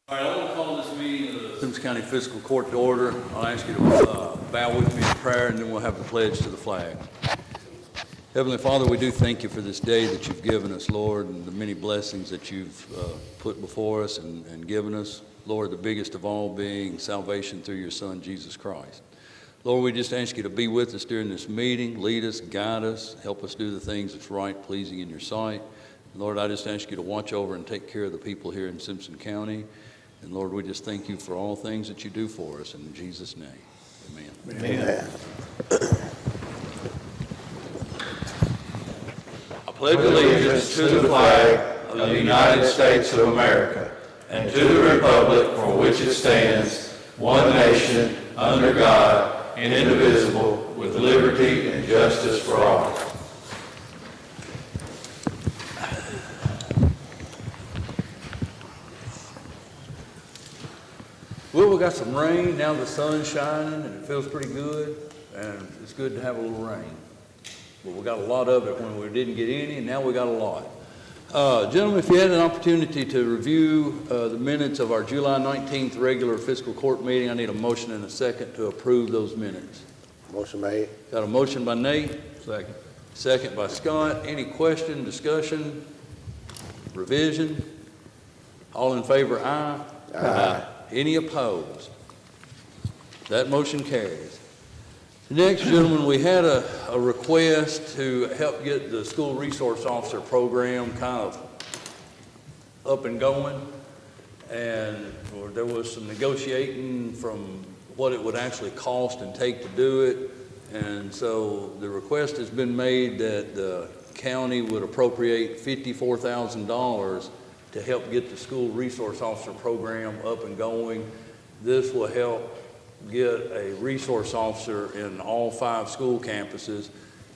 All right, I want to call this meeting of the Simpson County Fiscal Court to order. I'll ask you to bow with me in prayer, and then we'll have the pledge to the flag. Heavenly Father, we do thank you for this day that you've given us, Lord, and the many blessings that you've put before us and given us. Lord, the biggest of all being salvation through your Son, Jesus Christ. Lord, we just ask you to be with us during this meeting, lead us, guide us, help us do the things that's right, pleasing in your sight. Lord, I just ask you to watch over and take care of the people here in Simpson County. And Lord, we just thank you for all things that you do for us. In Jesus' name, amen. Amen. I pledge allegiance to the flag of the United States of America and to the republic for which it stands, one nation, under God, indivisible, with liberty and justice for all. Well, we got some rain, now the sun's shining, and it feels pretty good, and it's good to have a little rain. But we got a lot of it when we didn't get any, and now we got a lot. Gentlemen, if you had an opportunity to review the minutes of our July 19th regular fiscal court meeting, I need a motion and a second to approve those minutes. Motion made. Got a motion by Nate. Second. Second by Scott. Any question, discussion, revision? All in favor, aye? Aye. Any opposed? That motion carries. Next, gentlemen, we had a request to help get the school resource officer program kind of up and going. And there was some negotiating from what it would actually cost and take to do it. And so the request has been made that the county would appropriate $54,000 to help get the school resource officer program up and going. This will help get a resource officer in all 5 school campuses.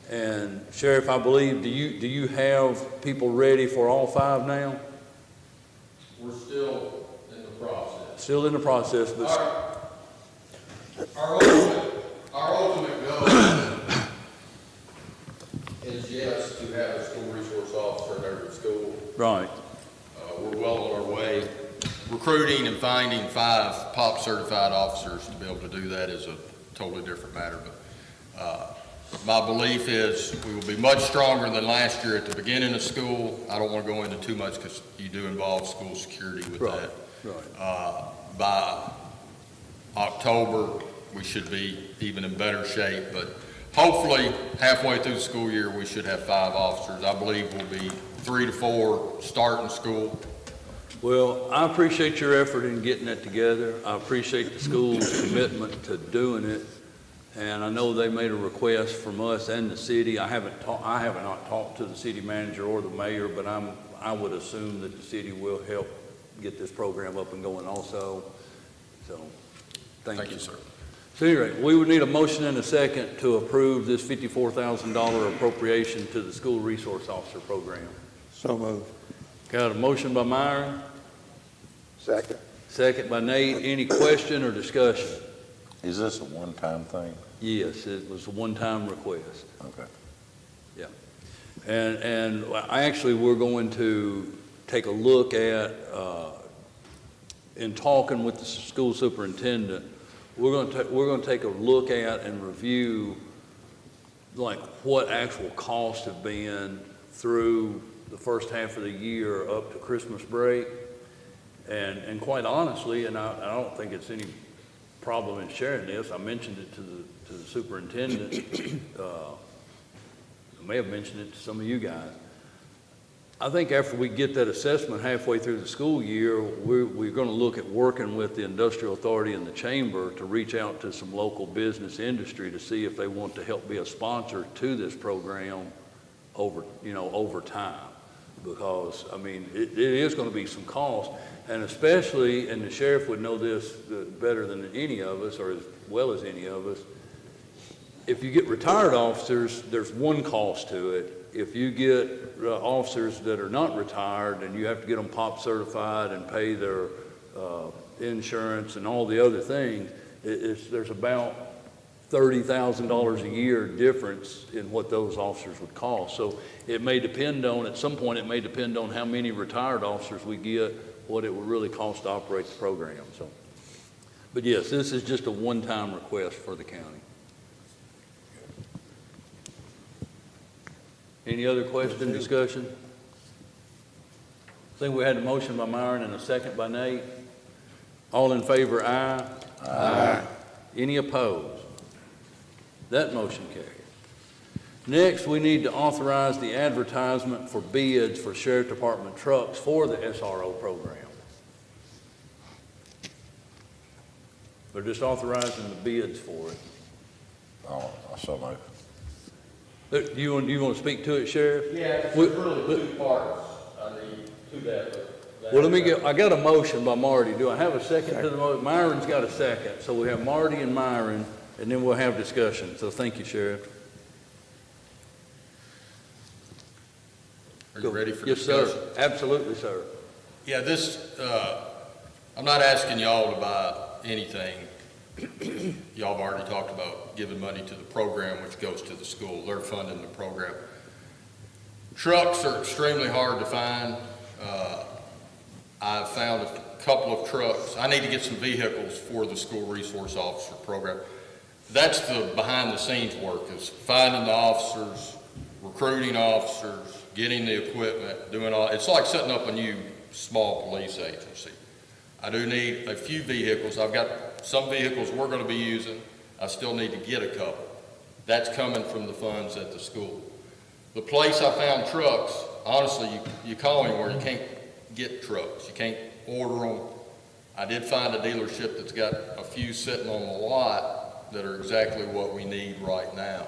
And Sheriff, I believe, do you have people ready for all 5 now? We're still in the process. Still in the process, but Our ultimate goal is, yes, to have a school resource officer in every school. right. We're well on our way. Recruiting and finding 5 POP certified officers to be able to do that is a totally different matter. But my belief is we will be much stronger than last year at the beginning of school. I don't want to go into too much because you do involve school security with Right, that. right. By October, we should be even in better shape. But hopefully, halfway through the school year, we should have 5 officers. I believe we'll be 3 to 4 starting school. Well, I appreciate your effort in getting that together. I appreciate the school's commitment to doing it. And I know they made a request from us and the city. I have not talked to the city manager or the mayor, but I would assume that the city will help get this program up and going also. So, thank you, sir. So anyway, we would need a motion and a second to approve this $54,000 appropriation to the school resource officer program. So moved. Got a motion by Myron, Second. second by Nate. Any question or discussion? Is this a one-time thing? Yes, it was a one-time request. Okay. Yeah. And actually, we're going to take a look at, in talking with the school superintendent, we're going to take a look at and review like what actual costs have been through the first half of the year up to Christmas break. And quite honestly, and I don't think it's any problem in sharing this, I mentioned it to the superintendent. I may have mentioned it to some of you guys. I think after we get that assessment halfway through the school year, we're going to look at working with the industrial authority and the chamber to reach out to some local business industry to see if they want to help be a sponsor to this program over time. Because, I mean, it is going to be some cost, and especially, and the sheriff would know this better than any of us, or as well as any of us, if you get retired officers, there's one cost to it. If you get officers that are not retired and you have to get them POP certified and pay their insurance and all the other things, there's about $30,000 a year difference in what those officers would cost. So it may depend on, at some point, it may depend on how many retired officers we get, what it would really cost to operate the program, so. But yes, this is just a one-time request for the county. Any other question, discussion? I think we had a motion by Myron and a second by Nate. All in favor, aye. Aye. Any opposed? That motion carries. Next, we need to authorize the advertisement for bids for Sheriff Department trucks for the SRO program. They're just authorizing the bids for it. Oh, so moved. You want to speak to it, Sheriff? Yeah, it's We- really two parts. I need to that. Well, I got a motion by Marty. Do I have a second to the motion? Myron's got a second. So we have Marty and Myron, and then we'll have discussion. So thank you, Sheriff. Are you ready for Yes, discussion? sir. Absolutely, sir. Yeah, I'm not asking y'all to buy anything. Y'all have already talked about giving money to the program, which goes to the school. They're funding the program. Trucks are extremely hard to find. I've found a couple of trucks. I need to get some vehicles for the school resource officer program. That's the behind the scenes work, is finding the officers, recruiting officers, getting the equipment, doing all. It's like setting up a new small police agency. I do need a few vehicles. I've got some vehicles we're going to be using. I still need to get a couple. That's coming from the funds at the school. The place I found trucks, honestly, you call anywhere, you can't get trucks. You can't order them. I did find a dealership that's got a few sitting on the lot that are exactly what we need right now.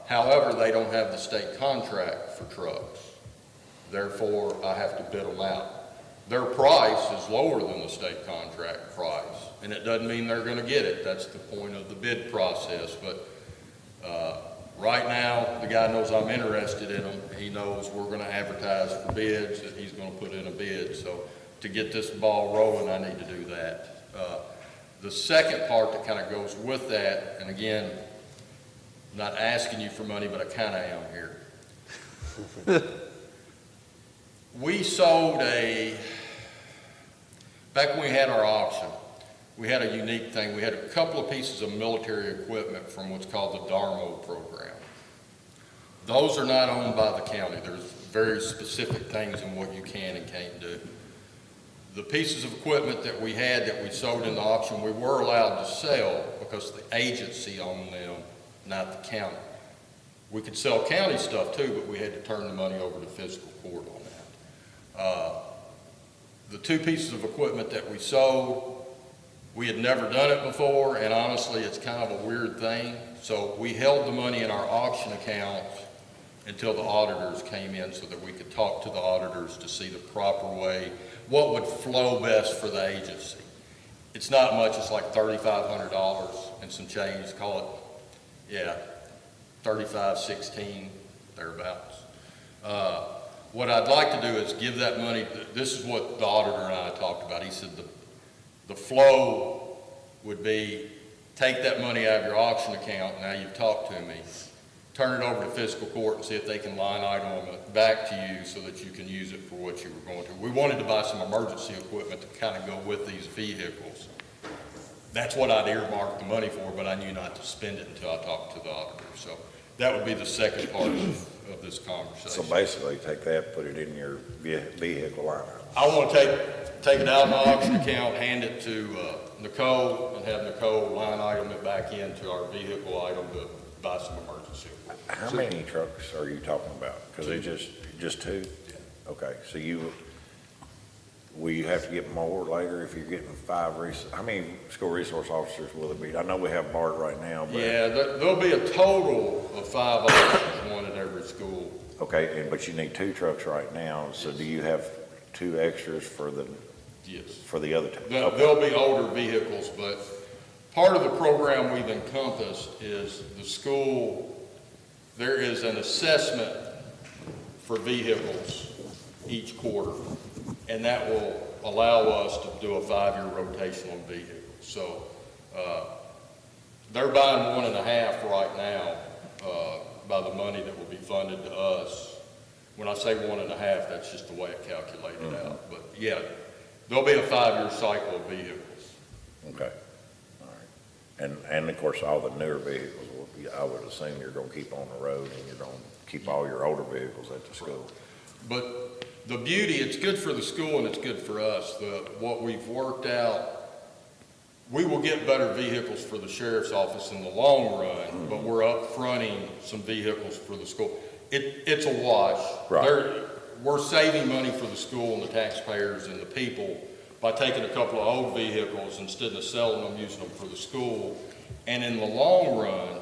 However, they don't have the state contract for trucks. Therefore, I have to bid them out. Their price is lower than the state contract price, and it doesn't mean they're going to get it. That's the point of the bid process. But right now, the guy knows I'm interested in them. He knows we're going to advertise for bids, that he's going to put in a bid. So to get this ball rolling, I need to do that. The second part that kind of goes with that, and again, I'm not asking you for money, but I kind of am here. We sold back when we had our auction, we had a unique thing. We had a couple of pieces of military equipment from what's called the DARMO program. Those are not owned by the county. There's very specific things in what you can and can't do. The pieces of equipment that we had that we sold in the auction, we were allowed to sell because the agency owned them, not the county. We could sell county stuff too, but we had to turn the money over to fiscal court on that. The two pieces of equipment that we sold, we had never done it before, and honestly, it's kind of a weird thing. So we held the money in our auction account until the auditors came in so that we could talk to the auditors to see the proper way, what would flow best for the agency. It's not much, it's like $3,500 and some change, call it, $35.16, thereabouts. What I'd like to do is give that money, this is what the auditor and I talked about. He said the flow would be, take that money out of your auction account, now you've talked to me, turn it over to fiscal court and see if they can line item it back to you so that you can use it for what you were going to. We wanted to buy some emergency equipment to kind of go with these vehicles. That's what I'd earmarked the money for, but I knew not to spend it until I talked to the auditor. So that would be the second part of this conversation. So basically, take that, put it in your vehicle line item. I want to take it out of my auction account, hand it to Nicole, and have Nicole line item it back into our vehicle item to buy some emergency equipment. How many trucks are you talking about? Because they just two? Yeah. Okay, so will you have to get more later if you're getting five? How many school resource officers will it be? I know we have Bart right now, but. Yeah, there'll be a total of 5 officers, one at every school. Okay, but you need 2 trucks right now, so do you have 2 extras for the other 2? There'll be older vehicles, but part of the program we've encompassed is the school, there is an assessment for vehicles each quarter, and that will allow us to do a 5-year rotation on vehicles. So they're buying 1.5 right now by the money that will be funded to us. When I say 1.5, that's just the way it calculated out. But yeah, there'll be a 5-year cycle of vehicles. Okay, all right. And of course, all the newer vehicles, I would assume you're gonna keep on the road and you're gonna keep all your older vehicles at the school. But the beauty, it's good for the school and it's good for us. What we've worked out, we will get better vehicles for the sheriff's office in the long run, but we're up-fronting some vehicles for the school. It's a wash. Right. We're saving money for the school and the taxpayers and the people by taking a couple of old vehicles instead of selling them, using them for the school. And in the long run,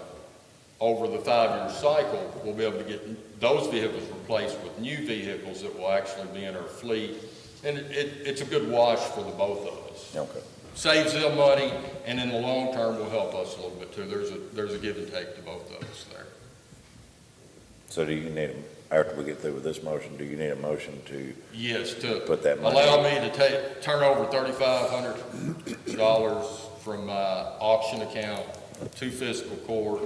over the 5-year cycle, we'll be able to get those vehicles replaced with new vehicles that will actually be in our fleet. And it's a good wash for the both of us. Okay. Saves them money, and in the long term will help us a little bit too. There's a give and take to both of us there. So do you need, after we get through with this motion, do you need a motion to Yes, to put that money? allow me to turn over $3,500 from my auction account to fiscal court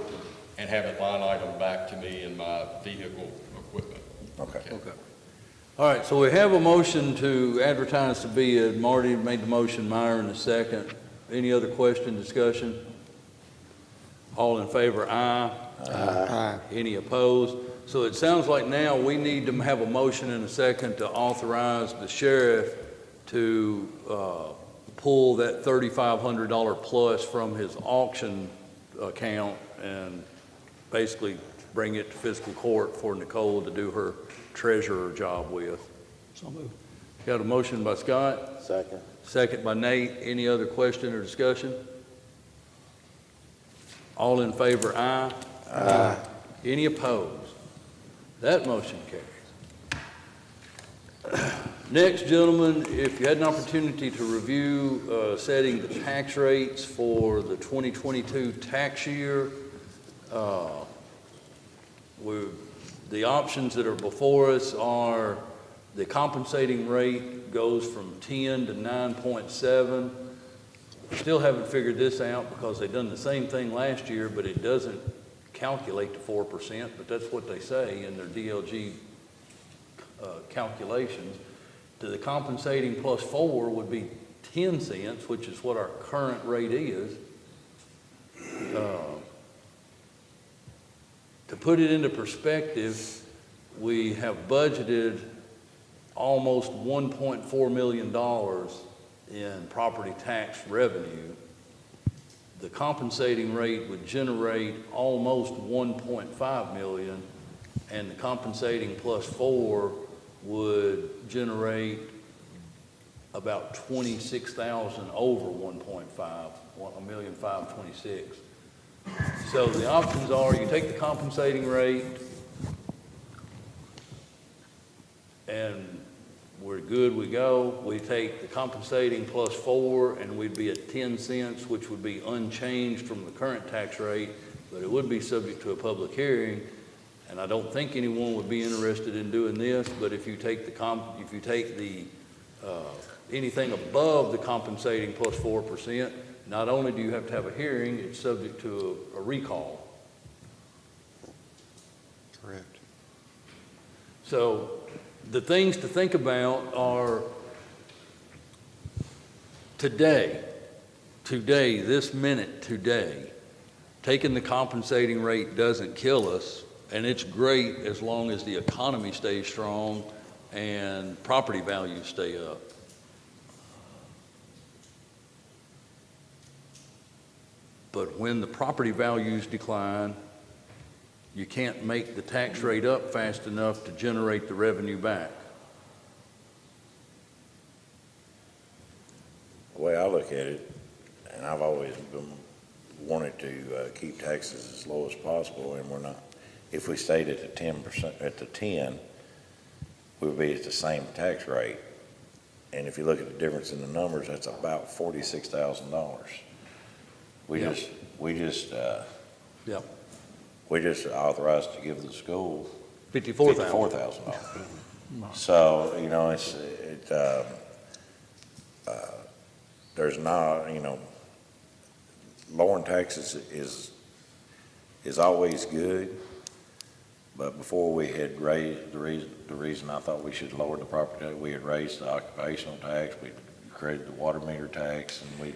and have it line item back to me in my vehicle equipment. Okay. Okay. All right, so we have a motion to advertise to bid. Marty made the motion, Meyer in the second. Any other question, discussion? All in favor, aye. Aye. Any opposed? So it sounds like now we need to have a motion in a second to authorize the sheriff to pull that $3,500 plus from his auction account and basically bring it to fiscal court for Nicole to do her treasurer job with. So moved. Got a motion by Scott, Second. second by Nate. Any other question or discussion? All in favor, aye. Aye. Any opposed? That motion carries. Next, gentlemen, if you had an opportunity to review setting the tax rates for the 2022 tax year, the options that are before us are the compensating rate goes from 10 to 9.7. Still haven't figured this out because they've done the same thing last year, but it doesn't calculate to 4%, but that's what they say in their DLG calculations. To the compensating plus 4 would be 10 cents, which is what our current rate is. To put it into perspective, we have budgeted almost $1.4 million in property tax revenue. The compensating rate would generate almost 1.5 million, and the compensating plus 4 would generate about 26,000 over 1.5, 1,526,000. So the options are you take the compensating rate and we're good, we go. We take the compensating plus 4 and we'd be at 10 cents, which would be unchanged from the current tax rate, but it would be subject to a public hearing. And I don't think anyone would be interested in doing this, but if you take anything above the compensating plus 4%, not only do you have to have a hearing, it's subject to a recall. Correct. So the things to think about are today, this minute today, taking the compensating rate doesn't kill us, and it's great as long as the economy stays strong and property values stay up. But when the property values decline, you can't make the tax rate up fast enough to generate the revenue back. The way I look at it, and I've always wanted to keep taxes as low as possible, and we're not. If we stayed at the 10%, at the 10, we would be at the same tax rate. And if you look at the difference in the numbers, that's about $46,000. We Yep. just authorized to give the school $54,000. $54,000. So, you know, there's not, you know, lowering taxes is always good. But before we had raised, the reason I thought we should lower the property tax, we had raised the occupational tax, we created the water meter tax, and we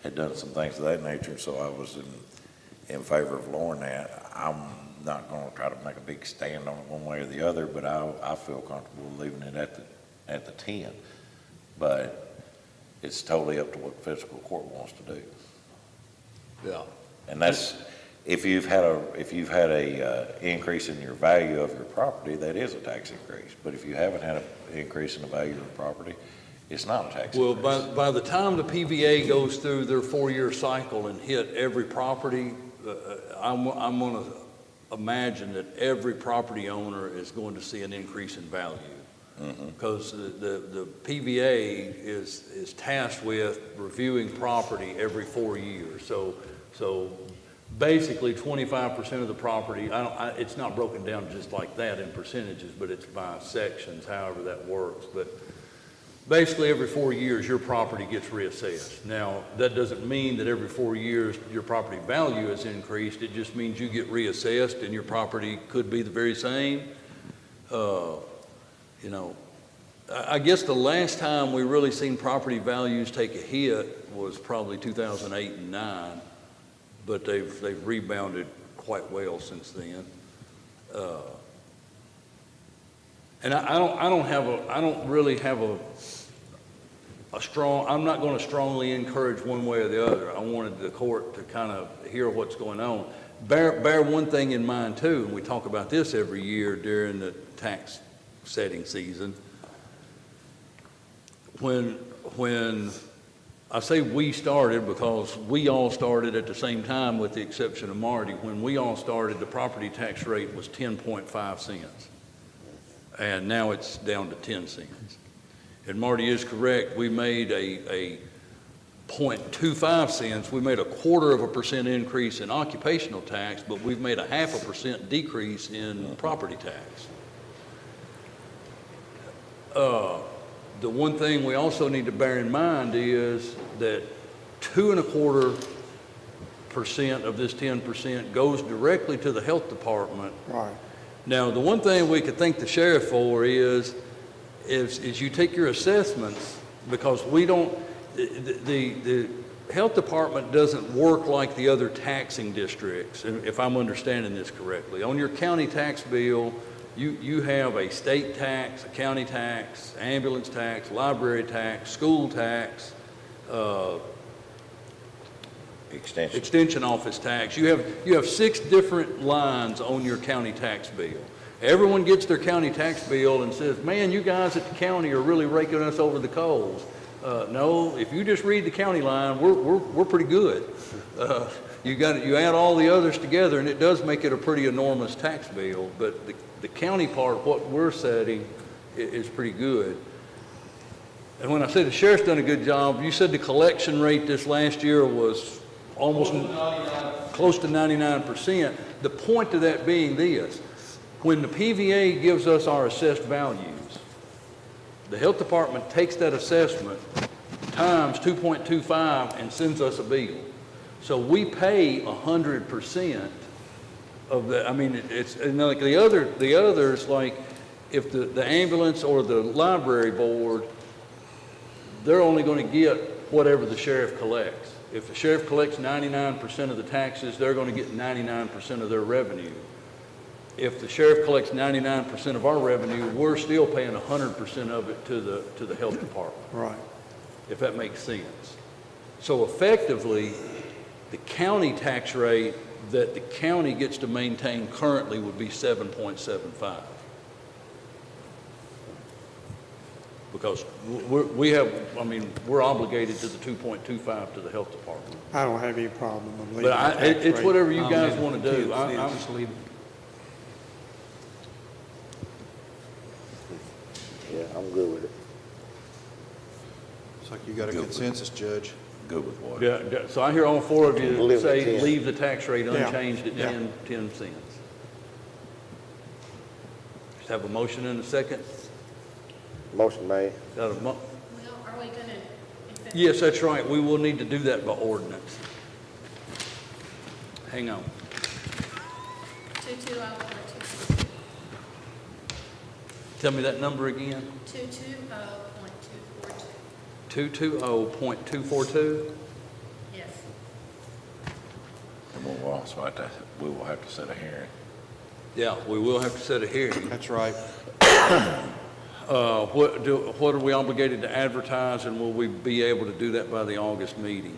had done some things of that nature, so I was in favor of lowering that. I'm not gonna try to make a big stand on it one way or the other, but I feel comfortable leaving it at the 10. But it's totally up to what fiscal court wants to do. Yeah. And that's, if you've had a increase in your value of your property, that is a tax increase. But if you haven't had an increase in the value of the property, it's not a tax Well, increase. by the time the PVA goes through their 4-year cycle and hit every property, I'm going to imagine that every property owner is going to see an increase in value. Because the PVA is tasked with reviewing property every 4 years. So basically 25% of the property, it's not broken down just like that in percentages, but it's by sections, however that works. But basically every 4 years, your property gets reassessed. Now, that doesn't mean that every 4 years your property value is increased. It just means you get reassessed and your property could be the very same. You know, I guess the last time we really seen property values take a hit was probably 2008 and 9, but they've rebounded quite well since then. And I don't really have a strong, I'm not going to strongly encourage one way or the other. I wanted the court to kind of hear what's going on. Bear one thing in mind too, and we talk about this every year during the tax setting season. When I say we started, because we all started at the same time with the exception of Marty. When we all started, the property tax rate was 10.5 cents. And now it's down to 10 cents. And Marty is correct, we made a 0.25 cents, we made a 1/4% increase in occupational tax, but we've made a 0.5% decrease in property tax. The one thing we also need to bear in mind is that 2.25% of this 10% goes directly to the health department. Right. Now, the one thing we could thank the sheriff for is you take your assessments, because we don't, the health department doesn't work like the other taxing districts, if I'm understanding this correctly. On your county tax bill, you have a state tax, a county tax, ambulance tax, library tax, school tax, extension office tax. You have 6 different lines on your county tax bill. Everyone gets their county tax bill and says, man, you guys at the county are really raking us over the coals. No, if you just read the county line, we're pretty good. You add all the others together, and it does make it a pretty enormous tax bill, but the county part, what we're setting, is pretty good. And when I say the sheriff's done a good job, you said the collection rate this last year was almost close to 99%. The point of that being this: when the PVA gives us our assessed values, the health department takes that assessment times 2.25 and sends us a bill. So we pay 100% of that. I mean, it's like the others, like if the ambulance or the library board, they're only going to get whatever the sheriff collects. If the sheriff collects 99% of the taxes, they're going to get 99% of their revenue. If the sheriff collects 99% of our revenue, we're still paying 100% of it to the health department. Right. If that makes sense. So effectively, the county tax rate that the county gets to maintain currently would be 7.75. Because we're obligated to the 2.25 to the health department. I don't have any problem with leaving But the tax it's rate. whatever you guys want to do. I'm Just leave it. Yeah, I'm good with it. Looks like you got a Go for it. consensus, Judge. Good with what? Yeah, so I hear all 4 of you Leave it at say 10. leave the tax rate Yeah. unchanged at Yeah. 10 cents. Just have a motion and a second. Motion made. Got a Well, are we gonna? Yes, that's right. We will need to do that by ordinance. Hang on. 2204. Tell me that number again. 220.242. 220.242? Yes. And we will have to set a hearing. Yeah, we will have to set a hearing. That's right. What are we obligated to advertise, and will we be able to do that by the August meeting?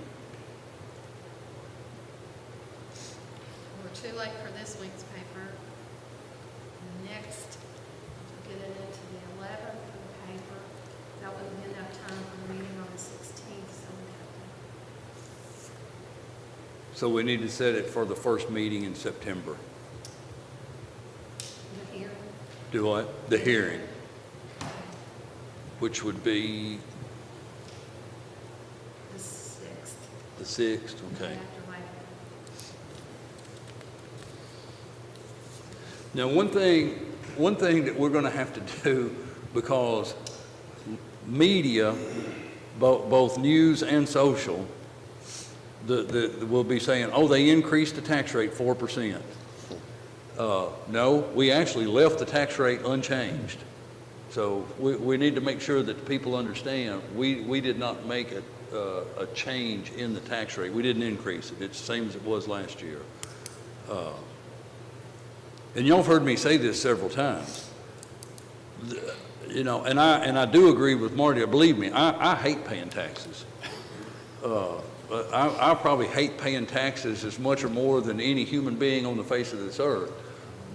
We're too late for this week's paper. Next, we'll get it into the 11th for the paper. That wouldn't be enough time for the meeting on the 16th, so we have So we need to set it for the first meeting in September. to do here. Do what? The hearing, which would be The 6th. the 6th, okay. After Labor Day. Now, one thing that we're going to have to do, because media, both news and social, will be saying, oh, they increased the tax rate 4%. No, we actually left the tax rate unchanged. So we need to make sure that people understand, we did not make a change in the tax rate. We didn't increase it. It's the same as it was last year. And y'all have heard me say this several times. You know, and I do agree with Marty. Believe me, I hate paying taxes. I probably hate paying taxes as much or more than any human being on the face of this earth.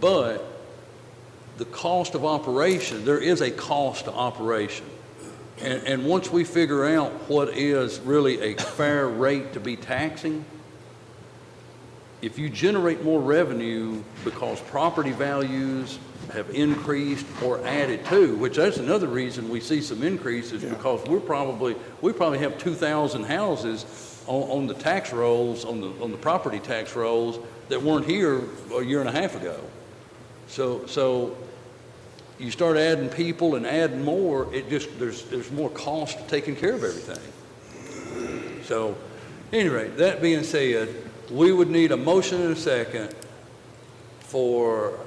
But the cost of operation, there is a cost to operation. And once we figure out what is really a fair rate to be taxing, if you generate more revenue because property values have increased or added to, which that's another reason we see some increases, because we probably have 2,000 houses on the tax rolls, on the property tax rolls that weren't here a year and a half ago. So you start adding people and adding more, there's more cost to taking care of everything. So, anyway, that being said, we would need a motion and a second for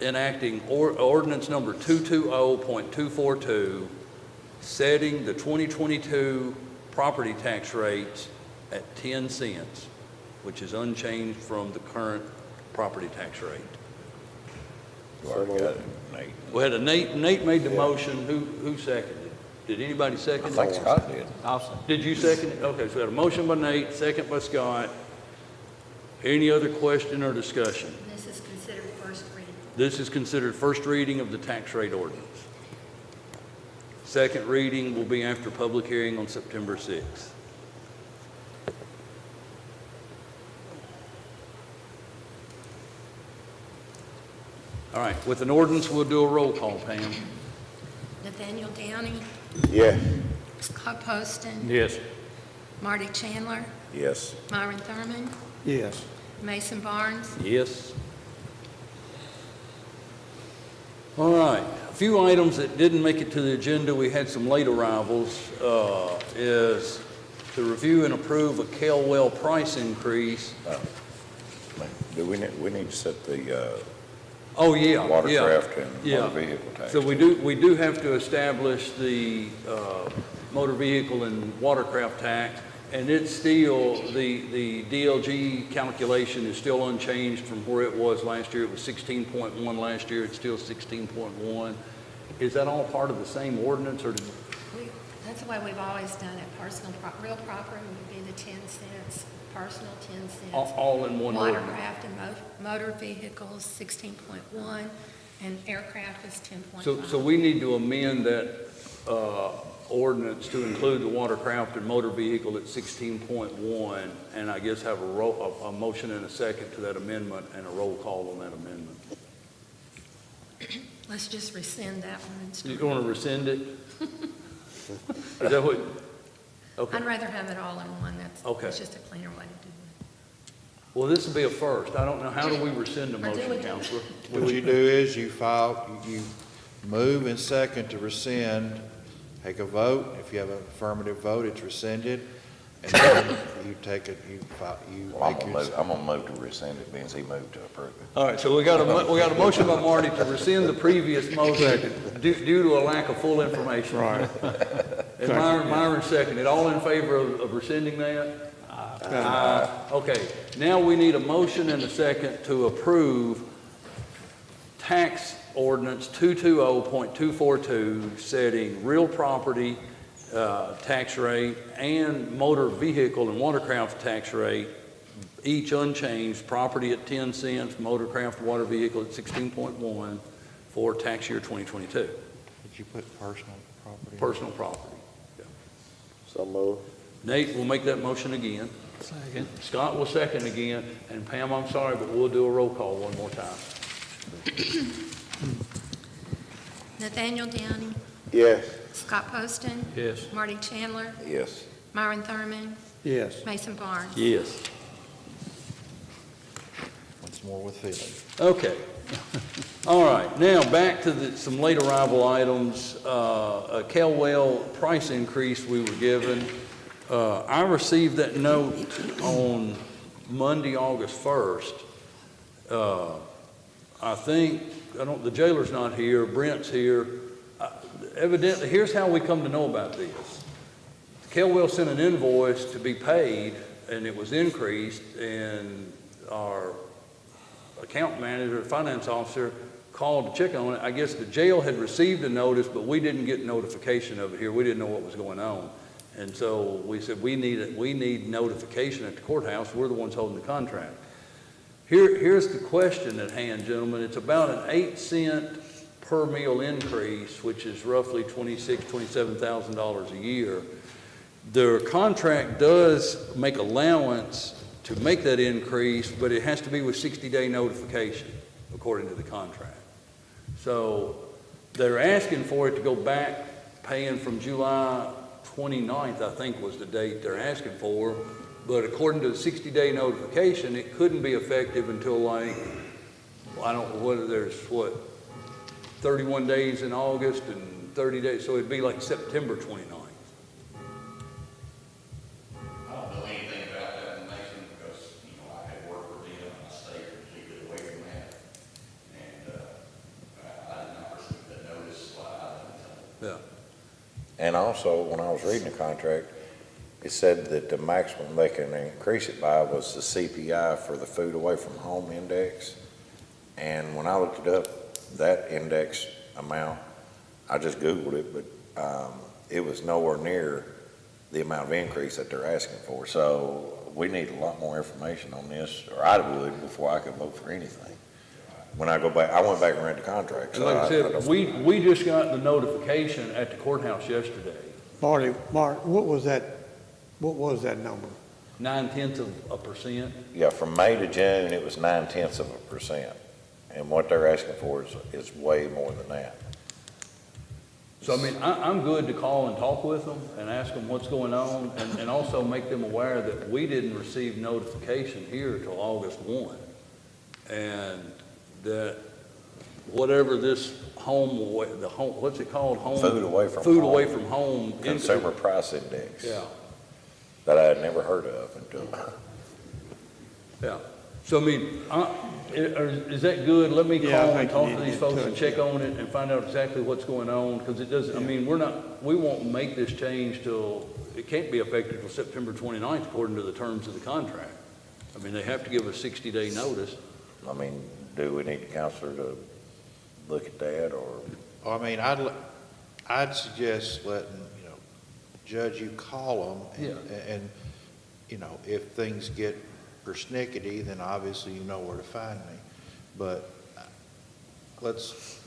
enacting ordinance number 220.242, setting the 2022 property tax rates at 10 cents, which is unchanged from the current property tax rate. You already got it, Nate. We had Nate made the motion. Who seconded it? Did anybody second I it? think Scott did. Did you second it? Okay, so we had a motion by Nate, second by Scott. Any other question or discussion? This is considered first reading. This is considered first reading of the tax rate ordinance. Second reading will be after public hearing on September 6th. All right, with an ordinance, we'll do a roll call, Pam. Nathaniel Downey, Yes. Scott Poston, Yes. Marty Chandler, Yes. Myron Thurman, Yes. Mason Barnes, Yes. All right, a few items that didn't make it to the agenda, we had some late arrivals, is to review and approve a Kelwell price increase. Do we need to set the Oh, yeah, yeah. watercraft and Yeah. motor vehicle tax? So we do have to establish the motor vehicle and watercraft tax, and it's still, the DLG calculation is still unchanged from where it was last year. It was 16.1 last year, it's still 16.1. Is that all part of the same ordinance, or that's the way we've always done it. Real property would be the 10 cents, personal 10 cents. all in one ordinance? Watercraft and motor vehicles, 16.1, and aircraft is 10.5. So we need to amend that ordinance to include the watercraft and motor vehicle at 16.1, and I guess have a motion and a second to that amendment and a roll call on that amendment. Let's just rescind that one and You start. want to rescind it? Is that what? Okay. I'd rather have it all in one. Okay. That's just a cleaner way to do it. Well, this will be a first. I don't know, how do we rescind a Or do motion, we? Counselor? What you do is you move and second to rescind, take a vote. If you have an affirmative vote, it's rescinded. And then you take it, Well, I'm gonna move to rescind it, being he moved to approve it. All right, so we got a motion by Marty to rescind the previous motion due to a lack of full information. Right. And Myron seconded. All in favor of rescinding that? Aye. Okay, now we need a motion and a second to approve tax ordinance 220.242, setting real property tax rate and motor vehicle and watercraft tax rate, each unchanged, property at 10 cents, motorcraft water vehicle at 16.1 for tax year 2022. Did you put personal property? Personal property. So move. Nate will make that motion again. Second. Scott will second again, and Pam, I'm sorry, but we'll do a roll call one more time. Nathaniel Downing, Yes. Scott Poston, Yes. Marty Chandler, Yes. Myron Thurman, Yes. Mason Barnes. Yes. Once more with feeling. Okay. All right, now back to some late arrival items. A Calwell price increase we were given. I received that note on Monday, August 1st. The jailer's not here, Brent's here. Evidently, here's how we come to know about this. Calwell sent an invoice to be paid, and it was increased, and our account manager, finance officer, called to check on it. I guess the jail had received a notice, but we didn't get notification of it here. We didn't know what was going on. And so we said, we need notification at the courthouse. We're the ones holding the contract. Here's the question at hand, gentlemen. It's about an 8-cent per meal increase, which is roughly $27,000 a year. Their contract does make allowance to make that increase, but it has to be with 60-day notification, according to the contract. So they're asking for it to go back, paying from July 29th, I think was the date they're asking for, but according to the 60-day notification, it couldn't be effective until like, I don't know whether there's 31 days in August and 30 days, so it'd be like September 29th. I don't know anything about that information because, I had worked with them and I stayed completely away from that. And, I did not receive that notice, so I didn't know. Yeah. And also, when I was reading the contract, it said that the maximum they can increase it by was the CPI for the food away from home index. And when I looked it up, that index amount, I just Googled it, but it was nowhere near the amount of increase that they're asking for. So we need a lot more information on this, or I would, before I could vote for anything. When I go back, I went back and read the contract. And So like I said, don't- we just got the notification at the courthouse yesterday, Mark, what was that number? 0.9%. Yeah, from May to June, it was 0.9%. And what they're asking for is way more than that. So, I mean, I'm good to call and talk with them and ask them what's going on, and also make them aware that we didn't receive notification here till August 1. And that whatever this what's it called? Food away from Food home. away from home. Consumer Price Index. Yeah, That I had never heard of until. yeah. So, I mean, is that good? Let me Yeah, I call and think talk you to need these to folks touch and check it. on it and find out exactly what's going on, because it doesn't, I mean, we won't make this change till, it can't be effective till September 29th, according to the terms of the contract. I mean, they have to give a 60-day notice. I mean, do we need the counselor to look at that, or? I mean, I'd suggest letting, Judge, you call them, and, if things get persnickety, then obviously you know where to find me. But let's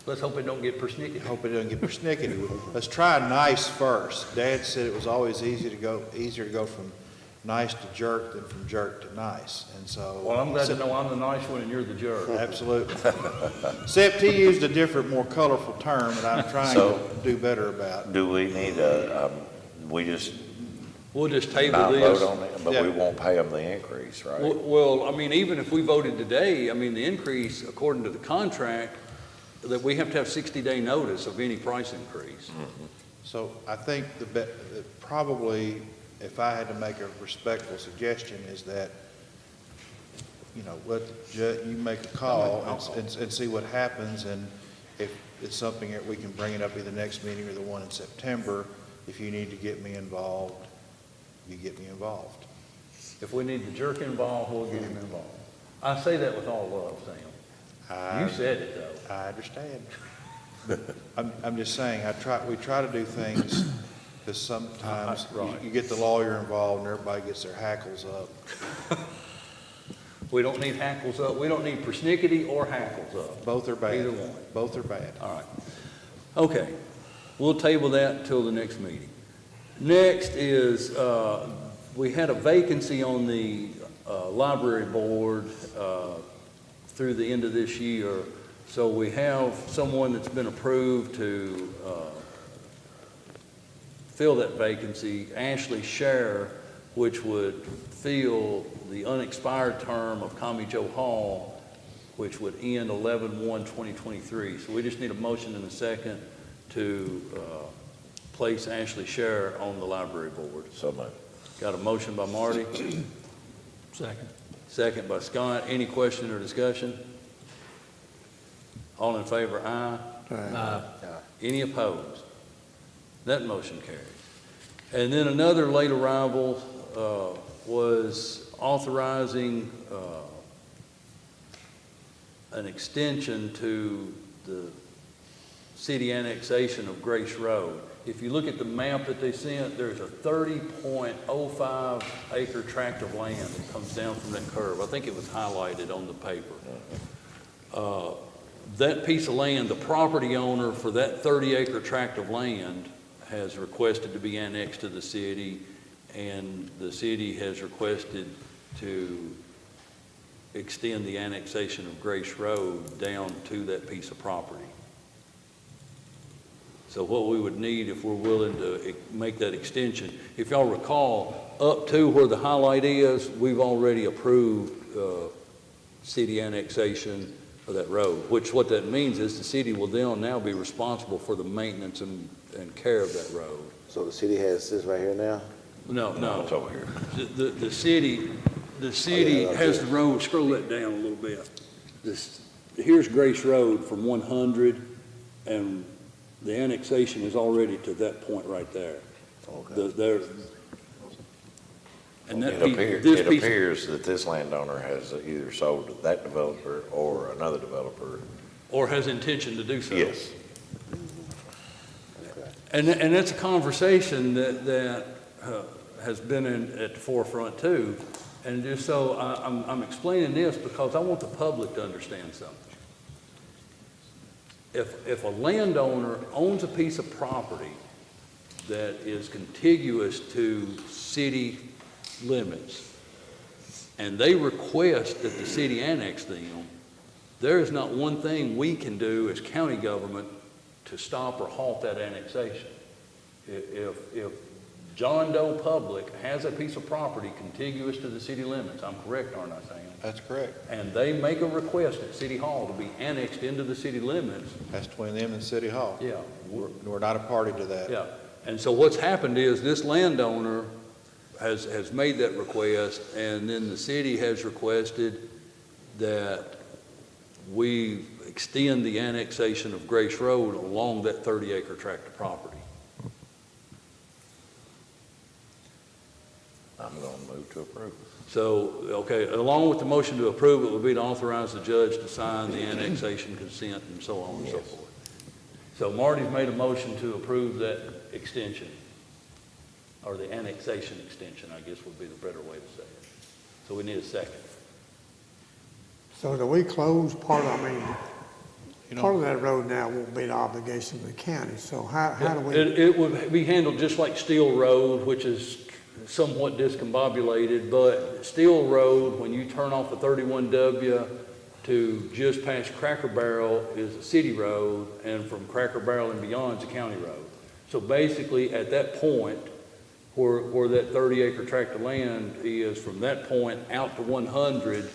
Hope it don't get persnickety. hope it doesn't get persnickety. Let's try nice first. Dad said it was always easier to go from nice to jerk than from jerk to nice, and so. Well, I'm glad to know I'm the nice one and you're the jerk. Absolutely. Except he used a different, more colorful term that I'm trying to do better about. Do we need we just We'll just table not this. vote on it, but we Yeah. won't pay them the increase, right? Well, I mean, even if we voted today, I mean, the increase, according to the contract, that we have to have 60-day notice of any price increase. So I think probably, if I had to make a respectful suggestion, is that, let the judge, you make a call and see what happens, and if it's something that we can bring it up either next meeting or the one in September, If you need to get me involved, you get me involved. If we need the jerk involved, we'll get him involved. I say that with all love, Sam. You said it, though. I understand. I'm just saying, we try to do things, because sometimes Right. you get the lawyer involved and everybody gets their hackles up. We don't need hackles up. We don't need persnickety or hackles up. Both are bad. Either one. Both are bad. All right. Okay. We'll table that until the next meeting. Next is, we had a vacancy on the library board through the end of this year. So we have someone that's been approved to fill that vacancy, Ashley Scher, which would fill the unexpired term of Tommy Joe Hall, which would end 11/1/2023. So we just need a motion and a second to place Ashley Scher on the library board. So moved. Got a motion by Marty, Second. second by Scott. Any question or discussion? All in favor, aye. Any opposed? That motion carries. And then another late arrival was authorizing an extension to the city annexation of Grace Road. If you look at the map that they sent, there's a 30.05 acre tract of land that comes down from that curve. I think it was highlighted on the paper. That piece of land, the property owner for that 30 acre tract of land has requested to be annexed to the city, and the city has requested to extend the annexation of Grace Road down to that piece of property. So what we would need, if we're willing to make that extension, if y'all recall, up to where the highlight is, we've already approved city annexation of that road, which what that means is the city will then now be responsible for the maintenance and care of that road. So the city has this right here now? No. It's over here. The city has the road, scroll that down a little bit. Here's Grace Road from 100, and the annexation is already to that point right there. Okay. And that It appears that this landowner has either sold to that developer or another developer. or has intention to do so. Yes. And that's a conversation that has been at the forefront too. And just so I'm explaining this because I want the public to understand something. If a landowner owns a piece of property that is contiguous to city limits, and they request that the city annex them, there is not one thing we can do as county government to stop or halt that annexation. If John Doe Public has a piece of property contiguous to the city limits, I'm correct, aren't I, Sam? That's correct. And they make a request at City Hall to be annexed into the city limits, That's between them and City Hall. yeah, We're not a party to that. yeah. And so what's happened is this landowner has made that request, and then the city has requested that we extend the annexation of Grace Road along that 30 acre tract of property. I'm going to move to approve. So, okay, along with the motion to approve, it would be to authorize the judge to sign the annexation consent and so on and so Yes. forth. So Marty's made a motion to approve that extension, or the annexation extension, I guess would be the better way to say it. So we need a second. So do we close part of, You know- part of that road now won't be the obligation of the county, so how do we? It would be handled just like Steel Road, which is somewhat discombobulated, but Steel Road, when you turn off the 31W to just past Cracker Barrel is a city road, and from Cracker Barrel and beyond is a county road. So basically, at that point, where that 30 acre tract of land is, from that point out to 100,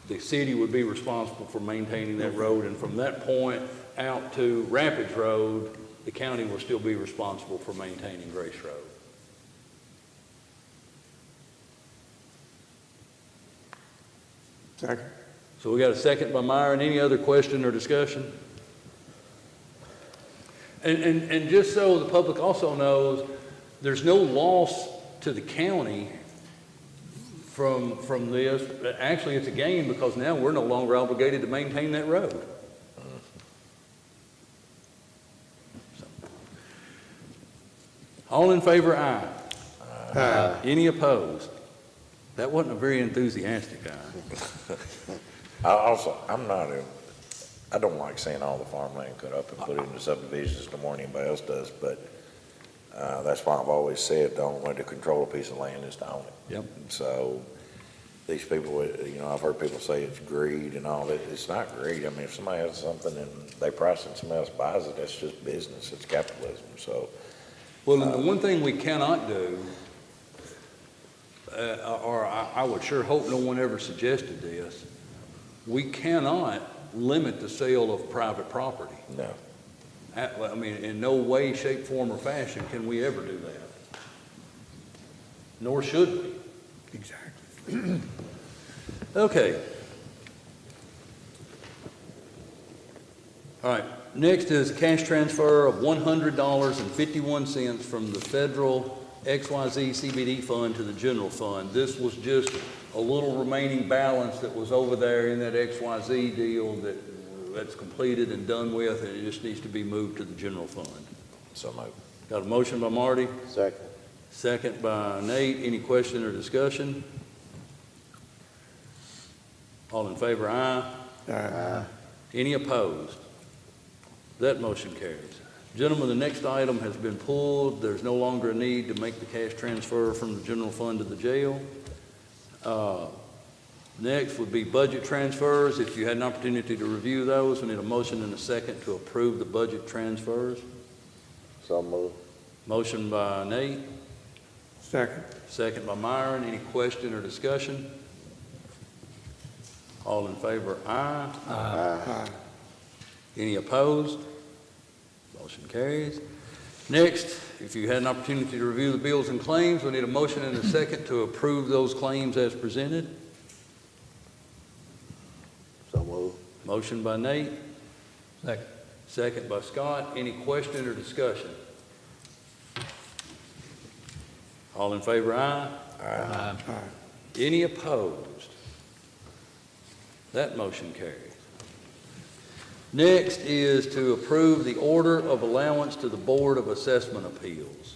the city would be responsible for maintaining that road, and from that point out to Rapids Road, the county will still be responsible for maintaining Grace Road. Second. So we got a second by Meyer, and any other question or discussion? And just so the public also knows, there's no loss to the county from this. Actually, it's a gain because now we're no longer obligated to maintain that road. So. All in favor, aye. Aye. Any opposed? That wasn't a very enthusiastic aye. I don't like seeing all the farmland cut up and put into subdivisions no more than anybody else does, but that's why I've always said the only way to control a piece of land is to own it. Yep. So these people, I've heard people say it's greed and all that. It's not greed. I mean, if somebody has something and they price it and somebody else buys it, that's just business. It's capitalism. So, Well, and the one thing we cannot do, or I would sure hope no one ever suggested this, we cannot limit the sale of private property. no. I mean, in no way, shape, form, or fashion can we ever do that. Nor should we. Exactly. Okay. All right, next is cash transfer of $100.51 from the federal XYZ CBD fund to the general fund. This was just a little remaining balance that was over there in that XYZ deal that's completed and done with, and it just needs to be moved to the general fund. So moved. Got a motion by Marty, Second. second by Nate. Any question or discussion? All in favor, aye. Aye. Any opposed? That motion carries. Gentlemen, the next item has been pulled. There's no longer a need to make the cash transfer from the general fund to the jail. Next would be budget transfers. If you had an opportunity to review those, we need a motion and a second to approve the budget transfers. So moved. Motion by Nate, Second. second by Myron. Any question or discussion? All in favor, aye. Aye. Any opposed? Motion carries. Next, if you had an opportunity to review the bills and claims, we need a motion and a second to approve those claims as presented. So moved. Motion by Nate. Second. Second by Scott. Any question or discussion? All in favor, aye. Aye. Any opposed? That motion carries. Next is to approve the order of allowance to the Board of Assessment Appeals.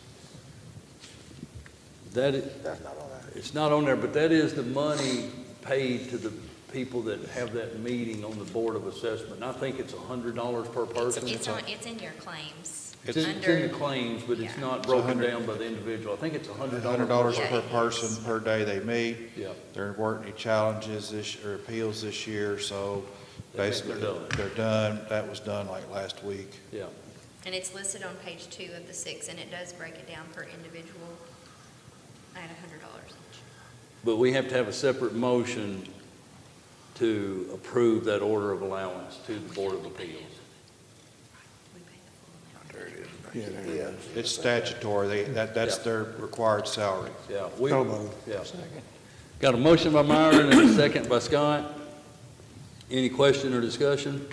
That's not on there. It's not on there, but that is the money paid to the people that have that meeting on the Board of Assessment. And I think it's $100 per person. It's in your claims. It's in the claims, but it's Yeah. not broken down by the individual. I think it's $100. $100 Yeah, per it is. person per day they meet. Yeah. There weren't any challenges or appeals this year, so They think basically they're done. they're done. That was done like last week. Yeah. And it's listed on page 2 of the 6, and it does break it down per individual at $100 each. But we have to have a separate motion to approve that order of allowance to the Board of Appeals. We pay the full amount. There it is. Yeah, there it is. It's statutory. That's Yeah. their required salary. Yeah. So moved. Yeah. Got a motion by Myron and a second by Scott. Any question or discussion?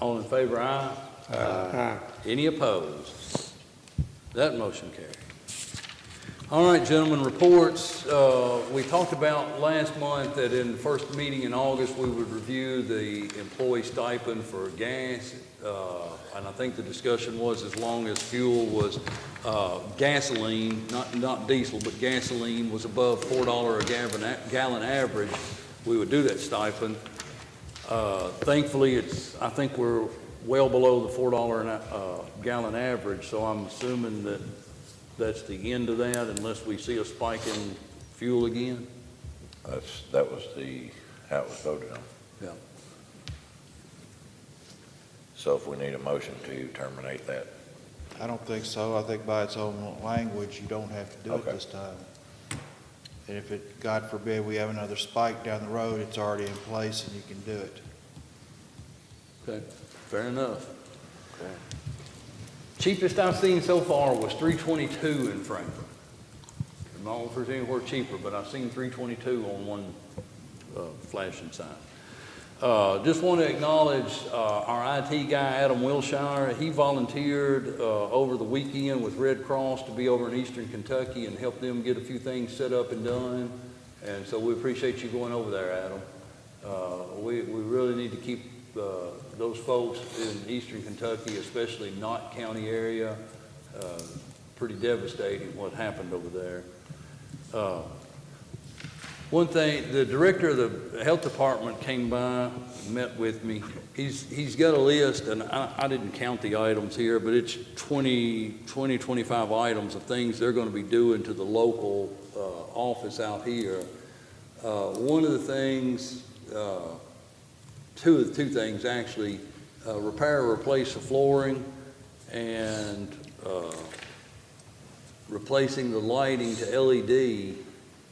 All in favor, aye. Aye. Any opposed? That motion carries. All right, gentlemen, reports. We talked about last month that in the first meeting in August, we would review the employee stipend for gas. And I think the discussion was as long as fuel was gasoline, not diesel, but gasoline was above $4 a gallon average, we would do that stipend. Thankfully, I think we're well below the $4 gallon average, so I'm assuming that that's the end of that unless we see a spike in fuel again. That was how it was voted on. Yeah. So if we need a motion to terminate that, I don't think so. I think by its own language, you don't have to do it Okay. this time. And if it, God forbid, we have another spike down the road, it's already in place and you can do it. Okay, fair enough. Cheapest I've seen so far was $3.22 in Franklin. I don't know if there's anywhere cheaper, but I've seen $3.22 on one flashing sign. Just want to acknowledge our IT guy, Adam Wilshire. He volunteered over the weekend with Red Cross to be over in Eastern Kentucky and help them get a few things set up and done. And so we appreciate you going over there, Adam. We really need to keep those folks in Eastern Kentucky, especially Knott County area, pretty devastating what happened over there. One thing, the director of the health department came by, met with me. He's got a list, and I didn't count the items here, but it's 25 items of things they're going to be doing to the local office out here. One of the things, two things actually, repair or replace the flooring and replacing the lighting to LED.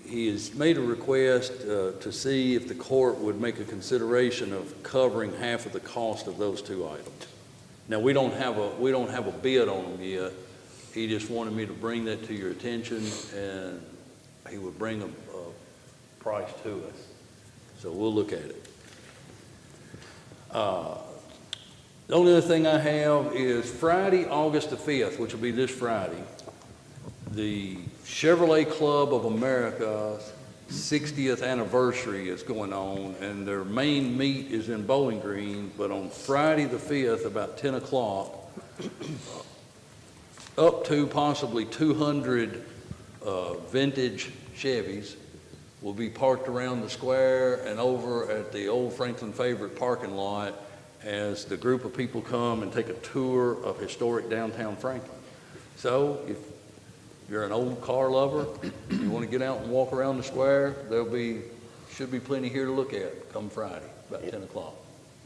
He has made a request to see if the court would make a consideration of covering half of the cost of those two items. Now, we don't have a bid on them yet. He just wanted me to bring that to your attention, and he would bring a price to us. So we'll look at it. The only other thing I have is Friday, August the 5th, which will be this Friday, the Chevrolet Club of America's 60th anniversary is going on, and their main meet is in Bowling Green, but on Friday the 5th, about 10 o'clock, up to possibly 200 vintage Chevys will be parked around the square and over at the old Franklin Favorite parking lot as the group of people come and take a tour of historic downtown Franklin. So if you're an old car lover, you want to get out and walk around the square, should be plenty here to look at come Friday, about 10 o'clock.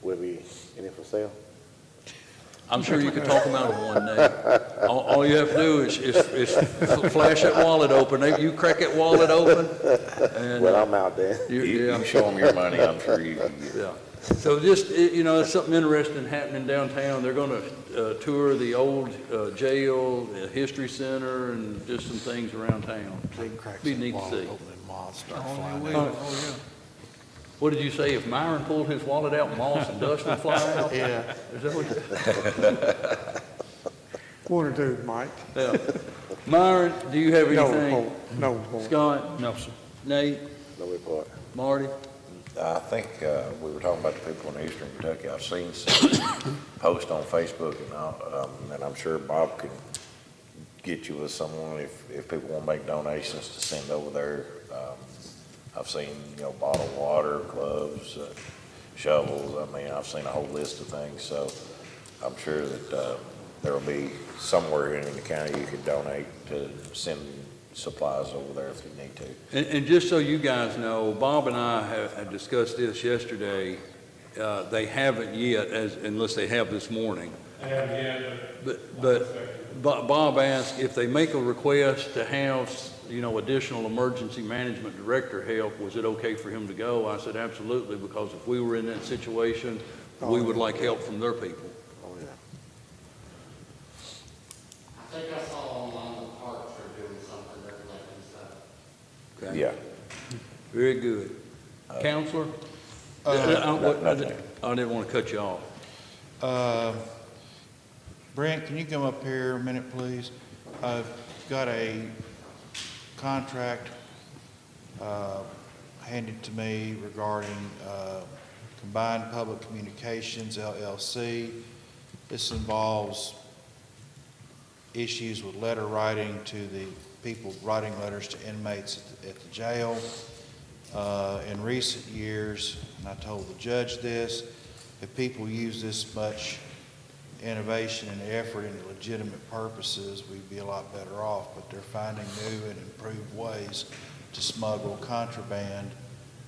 Will be any for sale? I'm sure you could talk them out of one day. All you have to do is flash that wallet open. You crack that wallet open, and Well, I'm out there. You show them your money, I'm sure you can get it. Yeah. So just, there's something interesting happening downtown. They're going to tour the old jail, the history center, and just some things around town. Be neat to see. What did you say? If Myron pulled his wallet out, moss and dust would fly out? Yeah. Is that what One or two, Mike. yeah. Myron, do you have anything? No. Scott? No, sir. Nate? No report. Marty? I think we were talking about the people in Eastern Kentucky. I've seen some posts on Facebook and I'm sure Bob can get you with someone if people want to make donations to send over there. I've seen, bottled water, gloves, shovels. I mean, I've seen a whole list of things. So I'm sure that there will be somewhere in the county you could donate to send supplies over there if you need to. And just so you guys know, Bob and I have discussed this yesterday. They haven't yet, unless they have this morning. I haven't yet, But Bob asked if they make a request to have, additional emergency management director help, was it okay for him to go? I said, absolutely, because if we were in that situation, we would like help from their people. Oh, yeah. I think I saw online the parks are doing something, they're collecting stuff. Okay? Yeah. Very good. Counselor? I didn't want to cut you off. Brent, can you come up here a minute, please? I've got a contract handed to me regarding Combined Public Communications, LLC. This involves issues with letter writing to the people writing letters to inmates at the jail. In recent years, and I told the judge this, if people use this much innovation and effort into legitimate purposes, we'd be a lot better off, but they're finding new and improved ways to smuggle contraband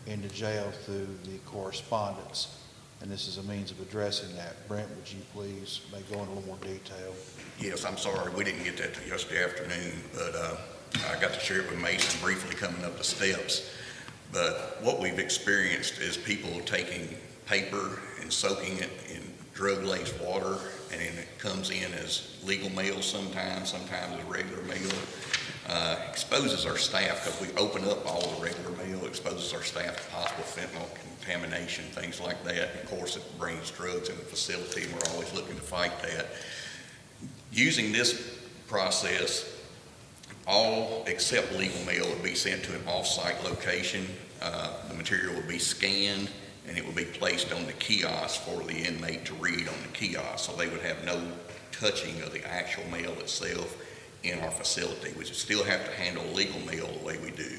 into jail through the correspondence. And this is a means of addressing that. Brent, would you please go into a little more detail? Yes, I'm sorry, we didn't get that till yesterday afternoon, but I got to share it with Mason briefly coming up the steps. But what we've experienced is people taking paper and soaking it in drug-laced water, and then it comes in as legal mail sometimes as regular mail. Exposes our staff, because we open up all the regular mail, exposes our staff to possible fentanyl contamination, things like that. Of course, it brings drugs in the facility, and we're always looking to fight that. Using this process, all except legal mail would be sent to an off-site location. The material would be scanned, and it would be placed on the kiosk for the inmate to read on the kiosk, so they would have no touching of the actual mail itself in our facility. We still have to handle legal mail the way we do,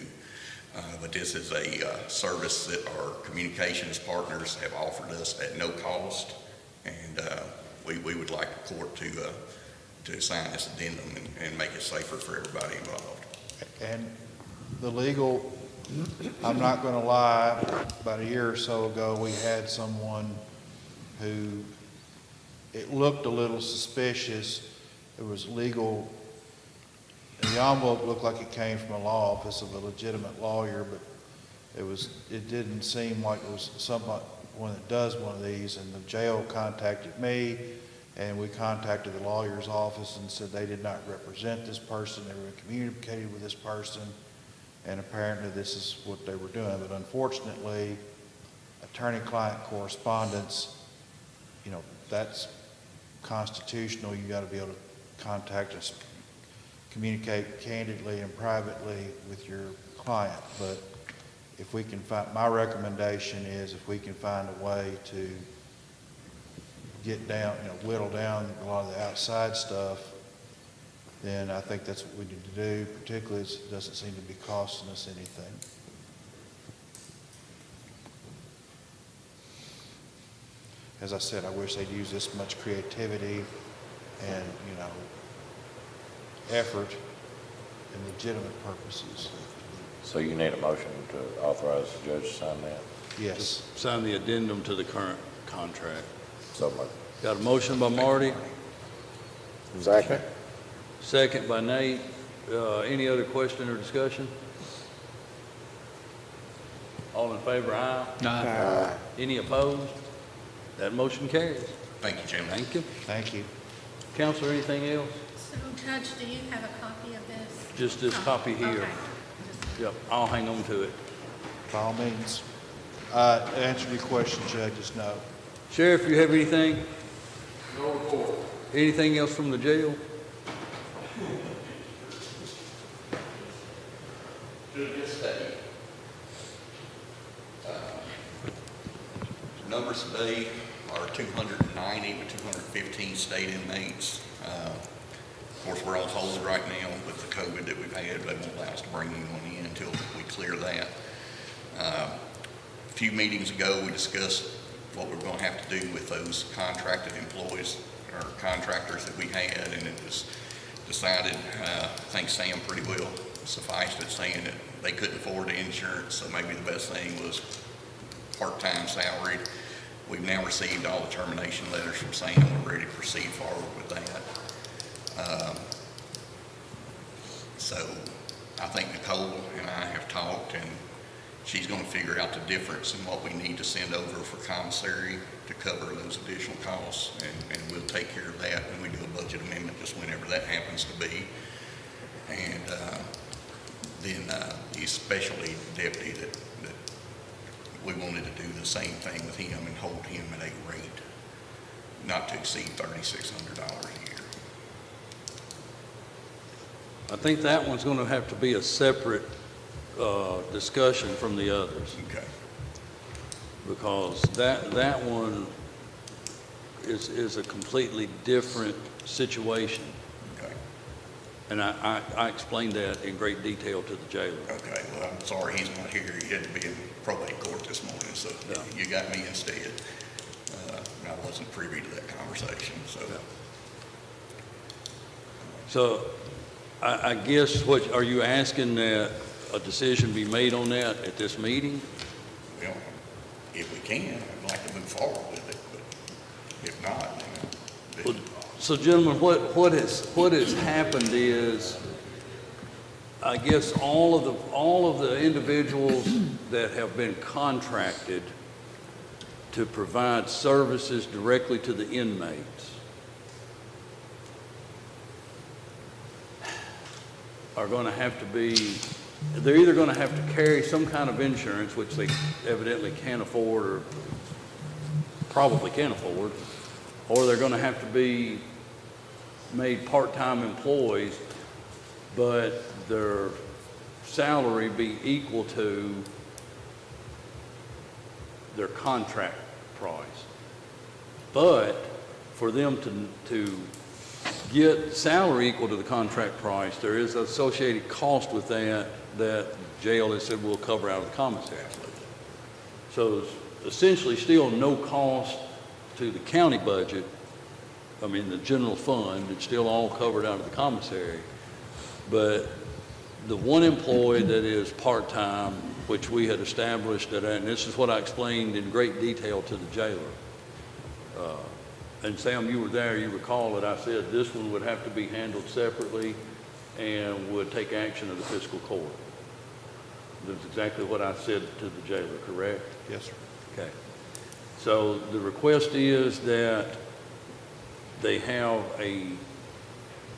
but this is a service that our communications partners have offered us at no cost, and we would like the court to sign this addendum and make it safer for everybody involved. And the legal, I'm not gonna lie, about a year or so ago, we had someone who, it looked a little suspicious. It was legal, and the envelope looked like it came from a law office of a legitimate lawyer, but it didn't seem like it was somebody, one that does one of these, and the jail contacted me, and we contacted the lawyer's office and said they did not represent this person, they were communicating with this person, and apparently this is what they were doing. But unfortunately, attorney-client correspondence, you know, that's constitutional. You got to be able to contact us, communicate candidly and privately with your client. But if we can find, my recommendation is if we can find a way to get down, you know, whittle down a lot of the outside stuff, then I think that's what we need to do, particularly as it doesn't seem to be costing us anything. As I said, I wish they'd use this much creativity and, you know, effort and legitimate purposes. So you need a motion to authorize the judge to sign that? Yes. Sign the addendum to the current contract. So moved. Got a motion by Marty, Second. second by Nate. Any other question or discussion? All in favor, aye. Any opposed? That motion carries. Thank you, Jim. Thank you. Thank you. Counselor, anything else? So, Judge, do you have a copy of this? Just this copy here. Okay. Yep, I'll hang on to it. By all means. Answer your question, Judge, is no. Sheriff, you have anything? No report. Anything else from the jail? To this day, numbers today are 290 to 215 state inmates. Of course, we're on hold right now with the COVID that we've had. They won't allow us to bring anyone in until we clear that. A few meetings ago, we discussed what we're going to have to do with those contracted employees or contractors that we had, and it was decided, I think Sam pretty well sufficed it, saying that they couldn't afford the insurance, so maybe the best thing was part-time salaried. We've now received all the termination letters from Sam. We're ready to proceed forward with that. So I think Nicole and I have talked, and she's going to figure out the difference in what we need to send over for commissary to cover those additional costs, and we'll take care of that when we do a budget amendment, just whenever that happens to be. And then the specialty deputy that we wanted to do the same thing with him and hold him at a rate not to exceed $3,600 a year. I think that one's going to have to be a separate discussion from the others, Okay. because that one is a completely different situation. Okay. And I explained that in great detail to the jailer. Okay. Well, I'm sorry he's not here. He had to be in probate court this morning, so Yeah. you got me instead. I wasn't privy to that conversation, so. Yeah. So I guess are you asking that a decision be made on that at this meeting? Well, if we can, I'd like to move forward with it, but if not, then So gentlemen, what has happened is, I guess all of the individuals that have been contracted to provide services directly to the inmates are going to have to be, they're either going to have to carry some kind of insurance, which they evidently can't afford or probably can't afford, or they're going to have to be made part-time employees, but their salary be equal to their contract price. But for them to get salary equal to the contract price, there is associated cost with that jail has said we'll cover out of the commissary. So there's essentially still no cost to the county budget. I mean, the general fund, it's still all covered out of the commissary. But the one employee that is part-time, which we had established, and this is what I explained in great detail to the jailer. And Sam, you were there, you recall that I said this one would have to be handled separately and would take action of the fiscal court. That's exactly what I said to the jailer, correct? Yes, sir. Okay. So the request is that they have a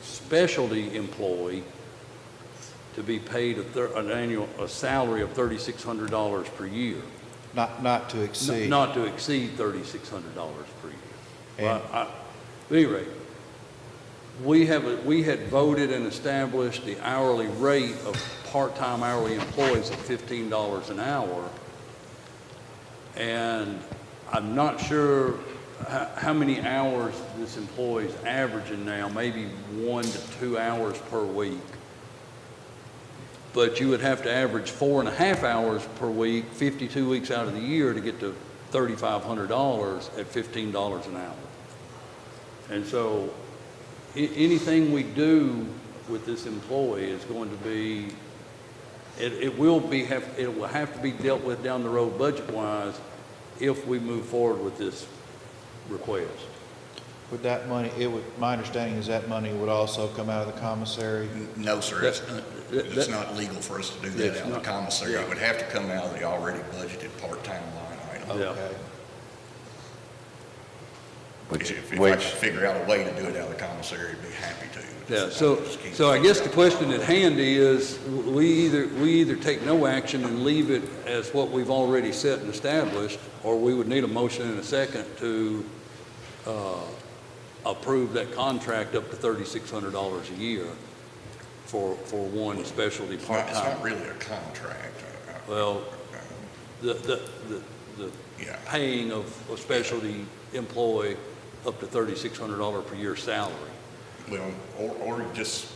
specialty employee to be paid a salary of $3,600 per year. Not to exceed. Not to exceed $3,600 per year. And- Well, at any rate, we had voted and established the hourly rate of part-time hourly employees at $15 an hour. And I'm not sure how many hours this employee's averaging now, maybe 1 to 2 hours per week. But you would have to average 4.5 hours per week, 52 weeks out of the year to get to $3,500 at $15 an hour. And so anything we do with this employee is going to be, it will have to be dealt with down the road budget-wise if we move forward with this request. Would that money, my understanding is that money would also come out of the commissary? No, sir, it's not legal for us to do that It's out of the not- commissary. yeah. It would have to come out of the already budgeted part-time line item. Yeah. Okay. If I could figure out a way to do it out of the commissary, I'd be happy to. Yeah, so I guess the question at hand is, we either take no action and leave it as what we've already set and established, or we would need a motion in a second to approve that contract up to $3,600 a year for one specialty It's part-time. not really a contract. Well, the Yeah. paying of a specialty employee up to $3,600 per year salary. Well, or just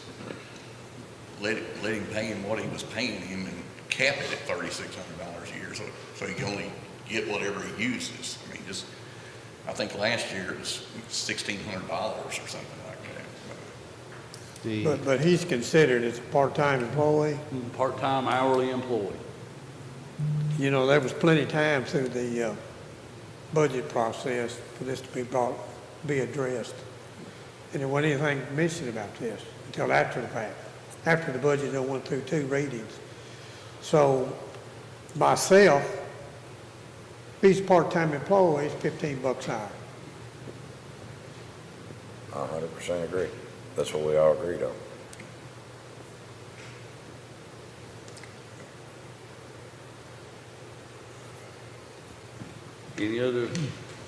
let him pay him what he was paying him and cap it at $3,600 a year, so he can only get whatever he uses. I mean, I think last year it was $1,600 or something like that. But he's considered as a part-time employee. Part-time hourly employee. You know, there was plenty of time through the budget process for this to be addressed. And there wasn't anything mentioned about this until after the fact, after the budget done went through 2 readings. So myself, if he's a part-time employee, it's $15 an hour. I 100% agree. That's what we all agreed on. Any other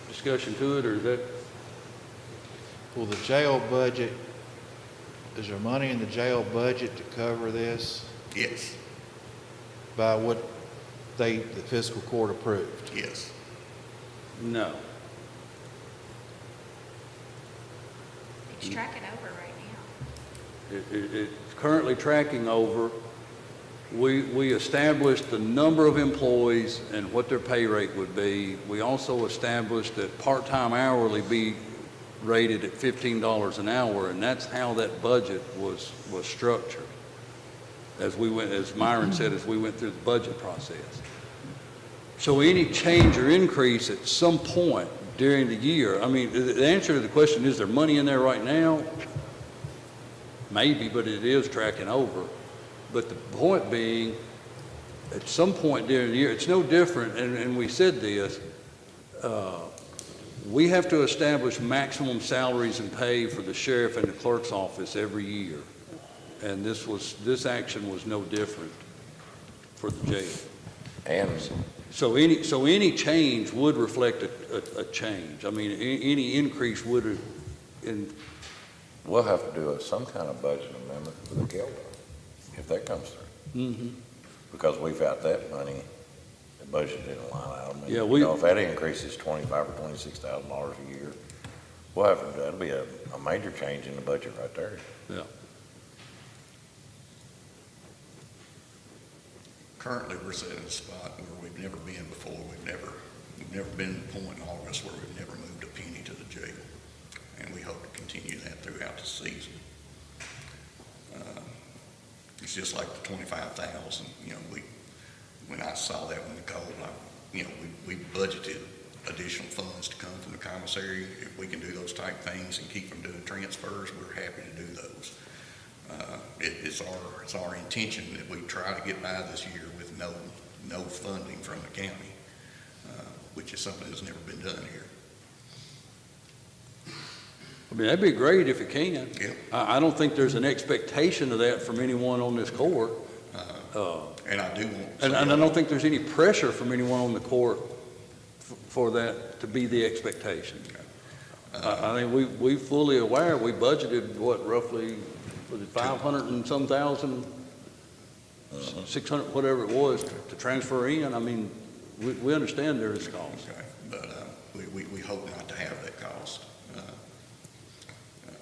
discussion to it, or is that? Will the jail budget, is there money in the jail budget to cover this Yes, by what the fiscal court approved? yes. No. It's tracking over right now. It's currently tracking over. We established the number of employees and what their pay rate would be. We also established that part-time hourly be rated at $15 an hour, and that's how that budget was structured. As Myron said, as we went through the budget process. So any change or increase at some point during the year, I mean, the answer to the question, is there money in there right now? Maybe, but it is tracking over. But the point being, at some point during the year, it's no different, and we said this, we have to establish maximum salaries and pay for the sheriff and the clerk's office every year. And this action was no different for the jail. And So any change would reflect a change. I mean, any increase would, we'll have to do some kind of budget amendment for the jail, if that comes through. Mhm. Because we've got that money budgeted in a line item. Yeah, You know, if that increases $25,000 or $26,000 a year, we'll have, that'll be a major change in the budget right there. yeah. Currently, we're sitting in a spot where we've never been before. We've never been at the point in August where we've never moved a penny to the jail. And we hope to continue that throughout the season. It's just like the 25,000, you know, when I saw that when Nicole, we budgeted additional funds to come from the commissary. If we can do those type things and keep from doing transfers, we're happy to do those. It's our intention that we try to get by this year with no funding from the county, which is something that's never been done here. I mean, that'd be great if it can. Yep. I don't think there's an expectation of that from anyone on this court. And I do want. And I don't think there's any pressure from anyone on the court for that to be the expectation. I mean, we fully aware, we budgeted, what, roughly, was it 500 and some thousand, 600, whatever it was, to transfer in. I mean, we understand there is cost. Okay, but we hope not to have that cost.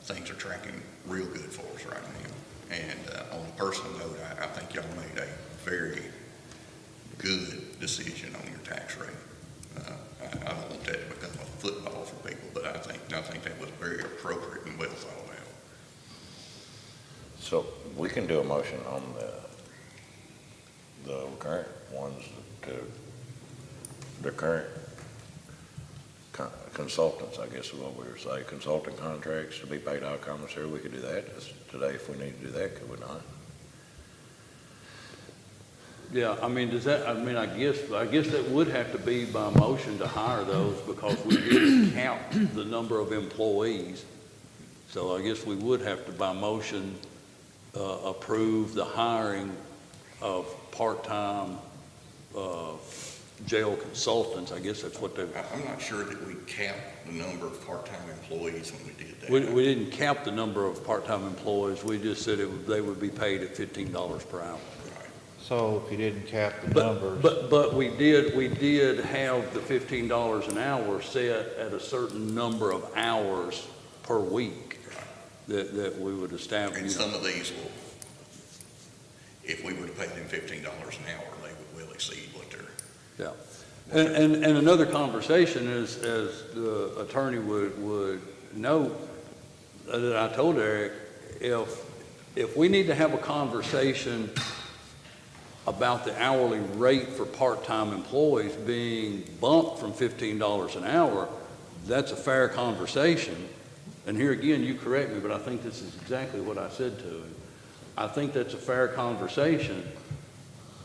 Things are tracking real good for us right now. And on a personal note, I think y'all made a very good decision on your tax rate. I don't want that to become a football for people, but I think that was very appropriate and well thought out. So we can do a motion on the current ones, the current consultants, I guess is what we were saying, consulting contracts to be paid out of commissary. We could do that today if we need to do that, could we not? Yeah, I mean, I guess that would have to be by motion to hire those because we didn't count the number of employees. So I guess we would have to by motion approve the hiring of part-time jail consultants. I guess that's what they. I'm not sure that we capped the number of part-time employees when we did that. We didn't cap the number of part-time employees. We just said they would be paid at $15 per hour. So if you didn't cap the numbers. But we did have the $15 an hour set at a certain number of hours per week that we would establish. And some of these will, if we were to pay them $15 an hour, they would well exceed what they're. Yeah. And another conversation is, as the attorney would note, that I told Eric, if we need to have a conversation about the hourly rate for part-time employees being bumped from $15 an hour, that's a fair conversation. And here again, you correct me, but I think this is exactly what I said to him. I think that's a fair conversation,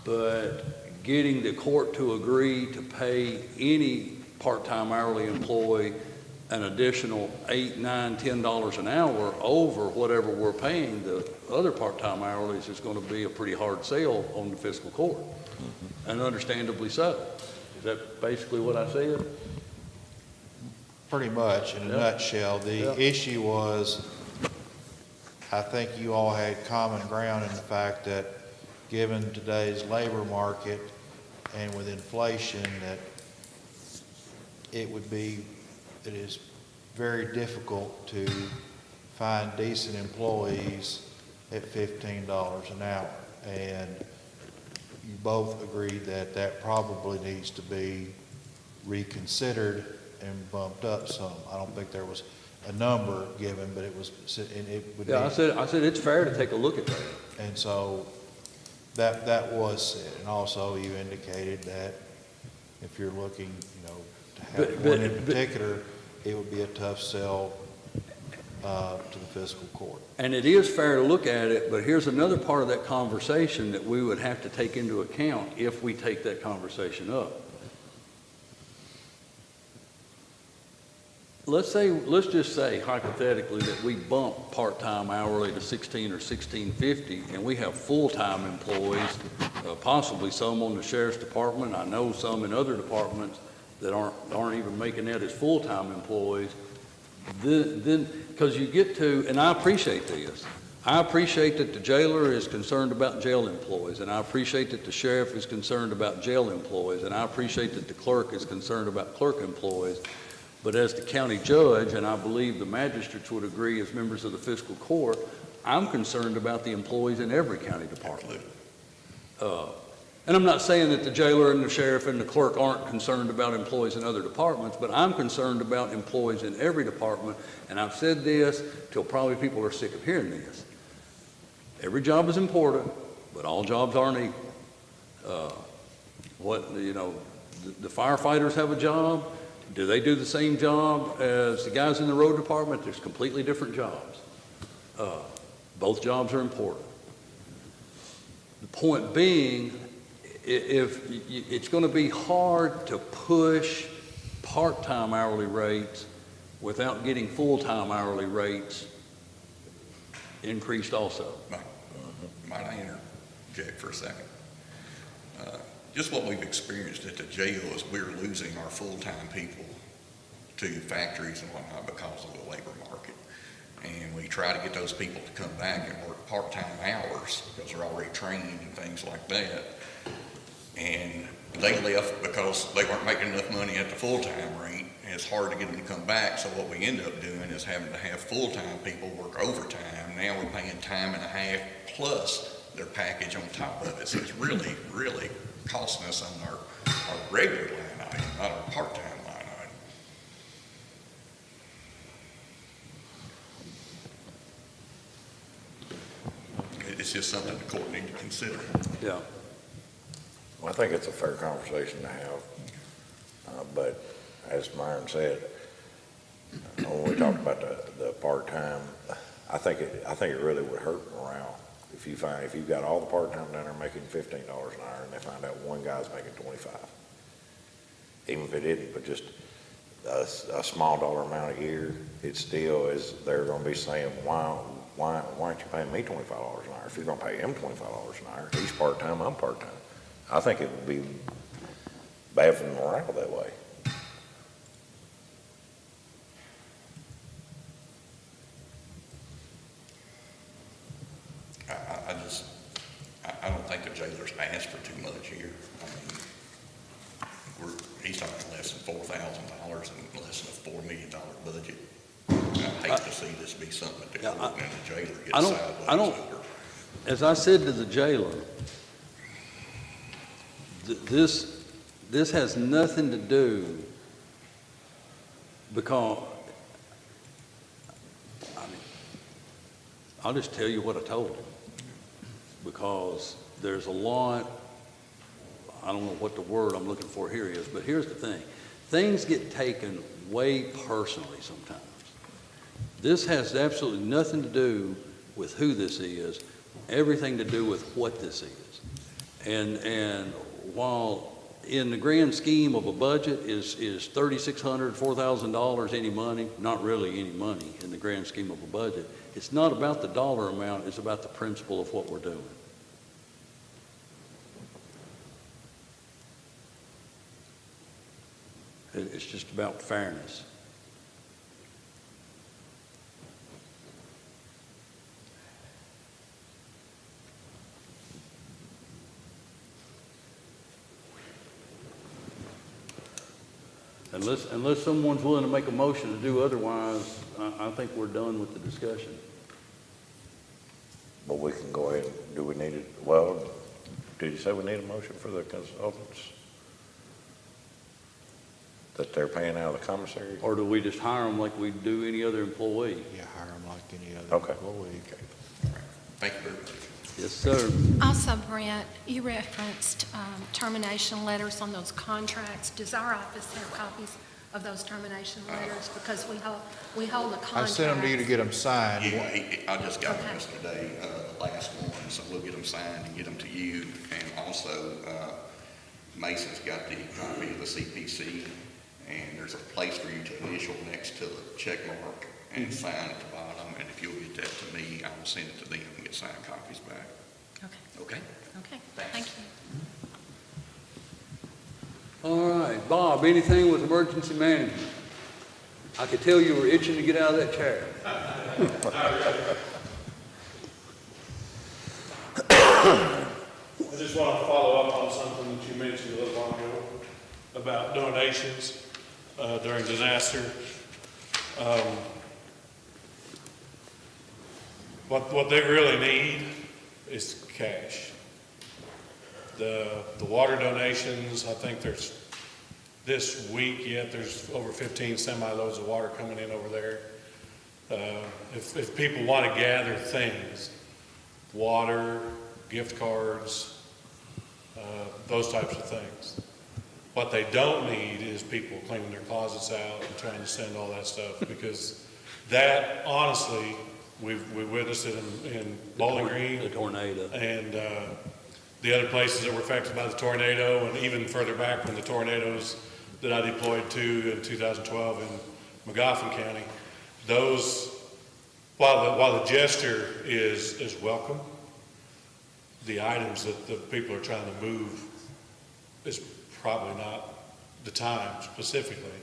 but getting the court to agree to pay any part-time hourly employee an additional $8, $9, $10 an hour over whatever we're paying the other part-time hourlies is going to be a pretty hard sell on the fiscal court, and understandably so. Is that basically what I said? Pretty much, in a nutshell. The issue was, I think you all had common ground in the fact that given today's labor market and with inflation, that it is very difficult to find decent employees at $15 an hour. And you both agreed that that probably needs to be reconsidered and bumped up some. I don't think there was a number given, but it was, and it would Yeah, I said it's fair to take a look at that. And so that was said. And also you indicated that if you're looking, to have one in particular, it would be a tough sell to the fiscal court. And it is fair to look at it, but here's another part of that conversation that we would have to take into account if we take that conversation up. let's just say hypothetically that we bump part-time hourly to 16 or 16.50, and we have full-time employees, possibly some on the sheriff's department. I know some in other departments that aren't even making that as full-time employees. Then, because you get to, and I appreciate this, I appreciate that the jailer is concerned about jail employees, and I appreciate that the sheriff is concerned about jail employees, and I appreciate that the clerk is concerned about clerk employees. But as the county judge, and I believe the magistrates would agree as members of the fiscal court, I'm concerned about the employees in every county department. And I'm not saying that the jailer and the sheriff and the clerk aren't concerned about employees in other departments, but I'm concerned about employees in every department, and I've said this till probably people are sick of hearing this. Every job is important, but all jobs aren't equal. The firefighters have a job. Do they do the same job as the guys in the road department? There's completely different jobs. Both jobs are important. The point being, it's going to be hard to push part-time hourly rates without getting full-time hourly rates increased also. Might I interject for a second? Just what we've experienced at the jail is we're losing our full-time people to factories and whatnot because of the labor market. And we try to get those people to come back and work part-time hours because they're already trained and things like that. And they left because they weren't making enough money at the full-time rate, and it's hard to get them to come back. So what we end up doing is having to have full-time people work overtime. Now we're paying time and a half plus their package on top of it. So it's really, really costing us on our regular line item, not our part-time line item. It's just something the court needs to consider. Yeah. Well, I think it's a fair conversation to have, but as Myron said, when we talked about the part-time, I think it really would hurt morale if you've got all the part-time down there making $15 an hour and they find out one guy's making 25. Even if it isn't, but just a small dollar amount a year, it still is, they're going to be saying, why aren't you paying me $25 an hour? If you're going to pay him $25 an hour, he's part-time, I'm part-time. I think it would be bad for the morale that way. I don't think the jailer's asked for too much here. I mean, he's talking less than $4,000 and less than a $4 million budget. I hate to see this be something that the court and the jailer gets sideways over. As I said to the jailer, this has nothing to do because, I'll just tell you what I told him, because there's a lot, I don't know what the word I'm looking for here is, but here's the thing. Things get taken way personally sometimes. This has absolutely nothing to do with who this is, everything to do with what this is. And while in the grand scheme of a budget is $3,600, $4,000 any money, not really any money in the grand scheme of a budget, it's not about the dollar amount, it's about the principle of what we're doing. It's just about fairness. Unless someone's willing to make a motion to do otherwise, I think we're done with the discussion. But we can go ahead, do we need it, well, did you say we need a motion for the consultants? That they're paying out of the commissary? Or do we just hire them like we do any other employee? Yeah, hire them like any other Okay. employee. Thank you very much. Yes, sir. Also, Brent, you referenced termination letters on those contracts. Does our office have copies of those termination letters? Because we hold the contracts. I sent them to you to get them signed. Yeah, I just got them yesterday, the last one, so we'll get them signed and get them to you. And also, Mason's got the copy of the CPC, and there's a place for you to initial next to the check mark and sign at the bottom, and if you'll get that to me, I will send it to them and get signed copies back. Okay, Okay? okay, thank you. All right, Bob, anything with emergency management? I could tell you were itching to get out of that chair. I just want to follow up on something that you mentioned a little while ago about donations during disaster. What they really need is cash. The water donations, I think there's, this week yet, there's over 15 semi-loads of water coming in over there. If people want to gather things, water, gift cards, those types of things. What they don't need is people cleaning their closets out and trying to send all that stuff, because that, honestly, we witnessed it in Bowling Green. The tornado. And the other places that were affected by the tornado, and even further back when the tornadoes that I deployed to in 2012 in McGoffin County, those, while the gesture is welcome, the items that the people are trying to move is probably not the time specifically.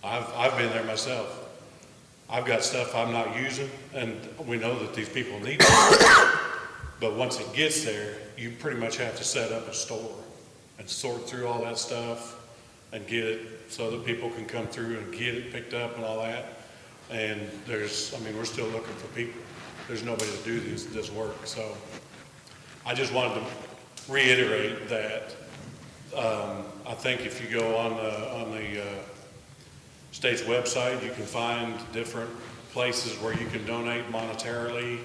I've been there myself. I've got stuff I'm not using, and we know that these people need it. But once it gets there, you pretty much have to set up a store and sort through all that stuff and get it so that people can come through and get it picked up and all that. And we're still looking for people. There's nobody to do this work. So I just wanted to reiterate that. I think if you go on the state's website, you can find different places where you can donate monetarily.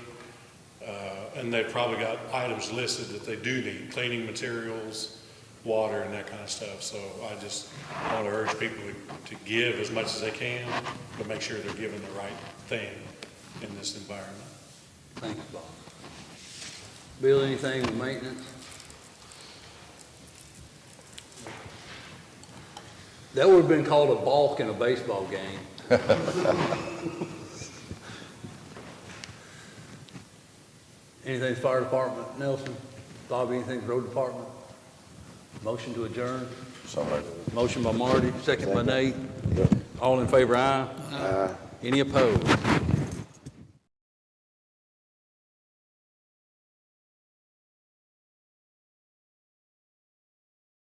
And they've probably got items listed that they do need, cleaning materials, water, and that kind of stuff. So I just want to urge people to give as much as they can, but make sure they're giving the right thing in this environment. Thank you, Bob. Bill, anything with maintenance? That would have been called a balk in a baseball game. Anything fire department, Nelson? Bob, anything road department? Motion to adjourn? Motion by Marty, second by Nate. All in favor, aye? Aye. Any opposed?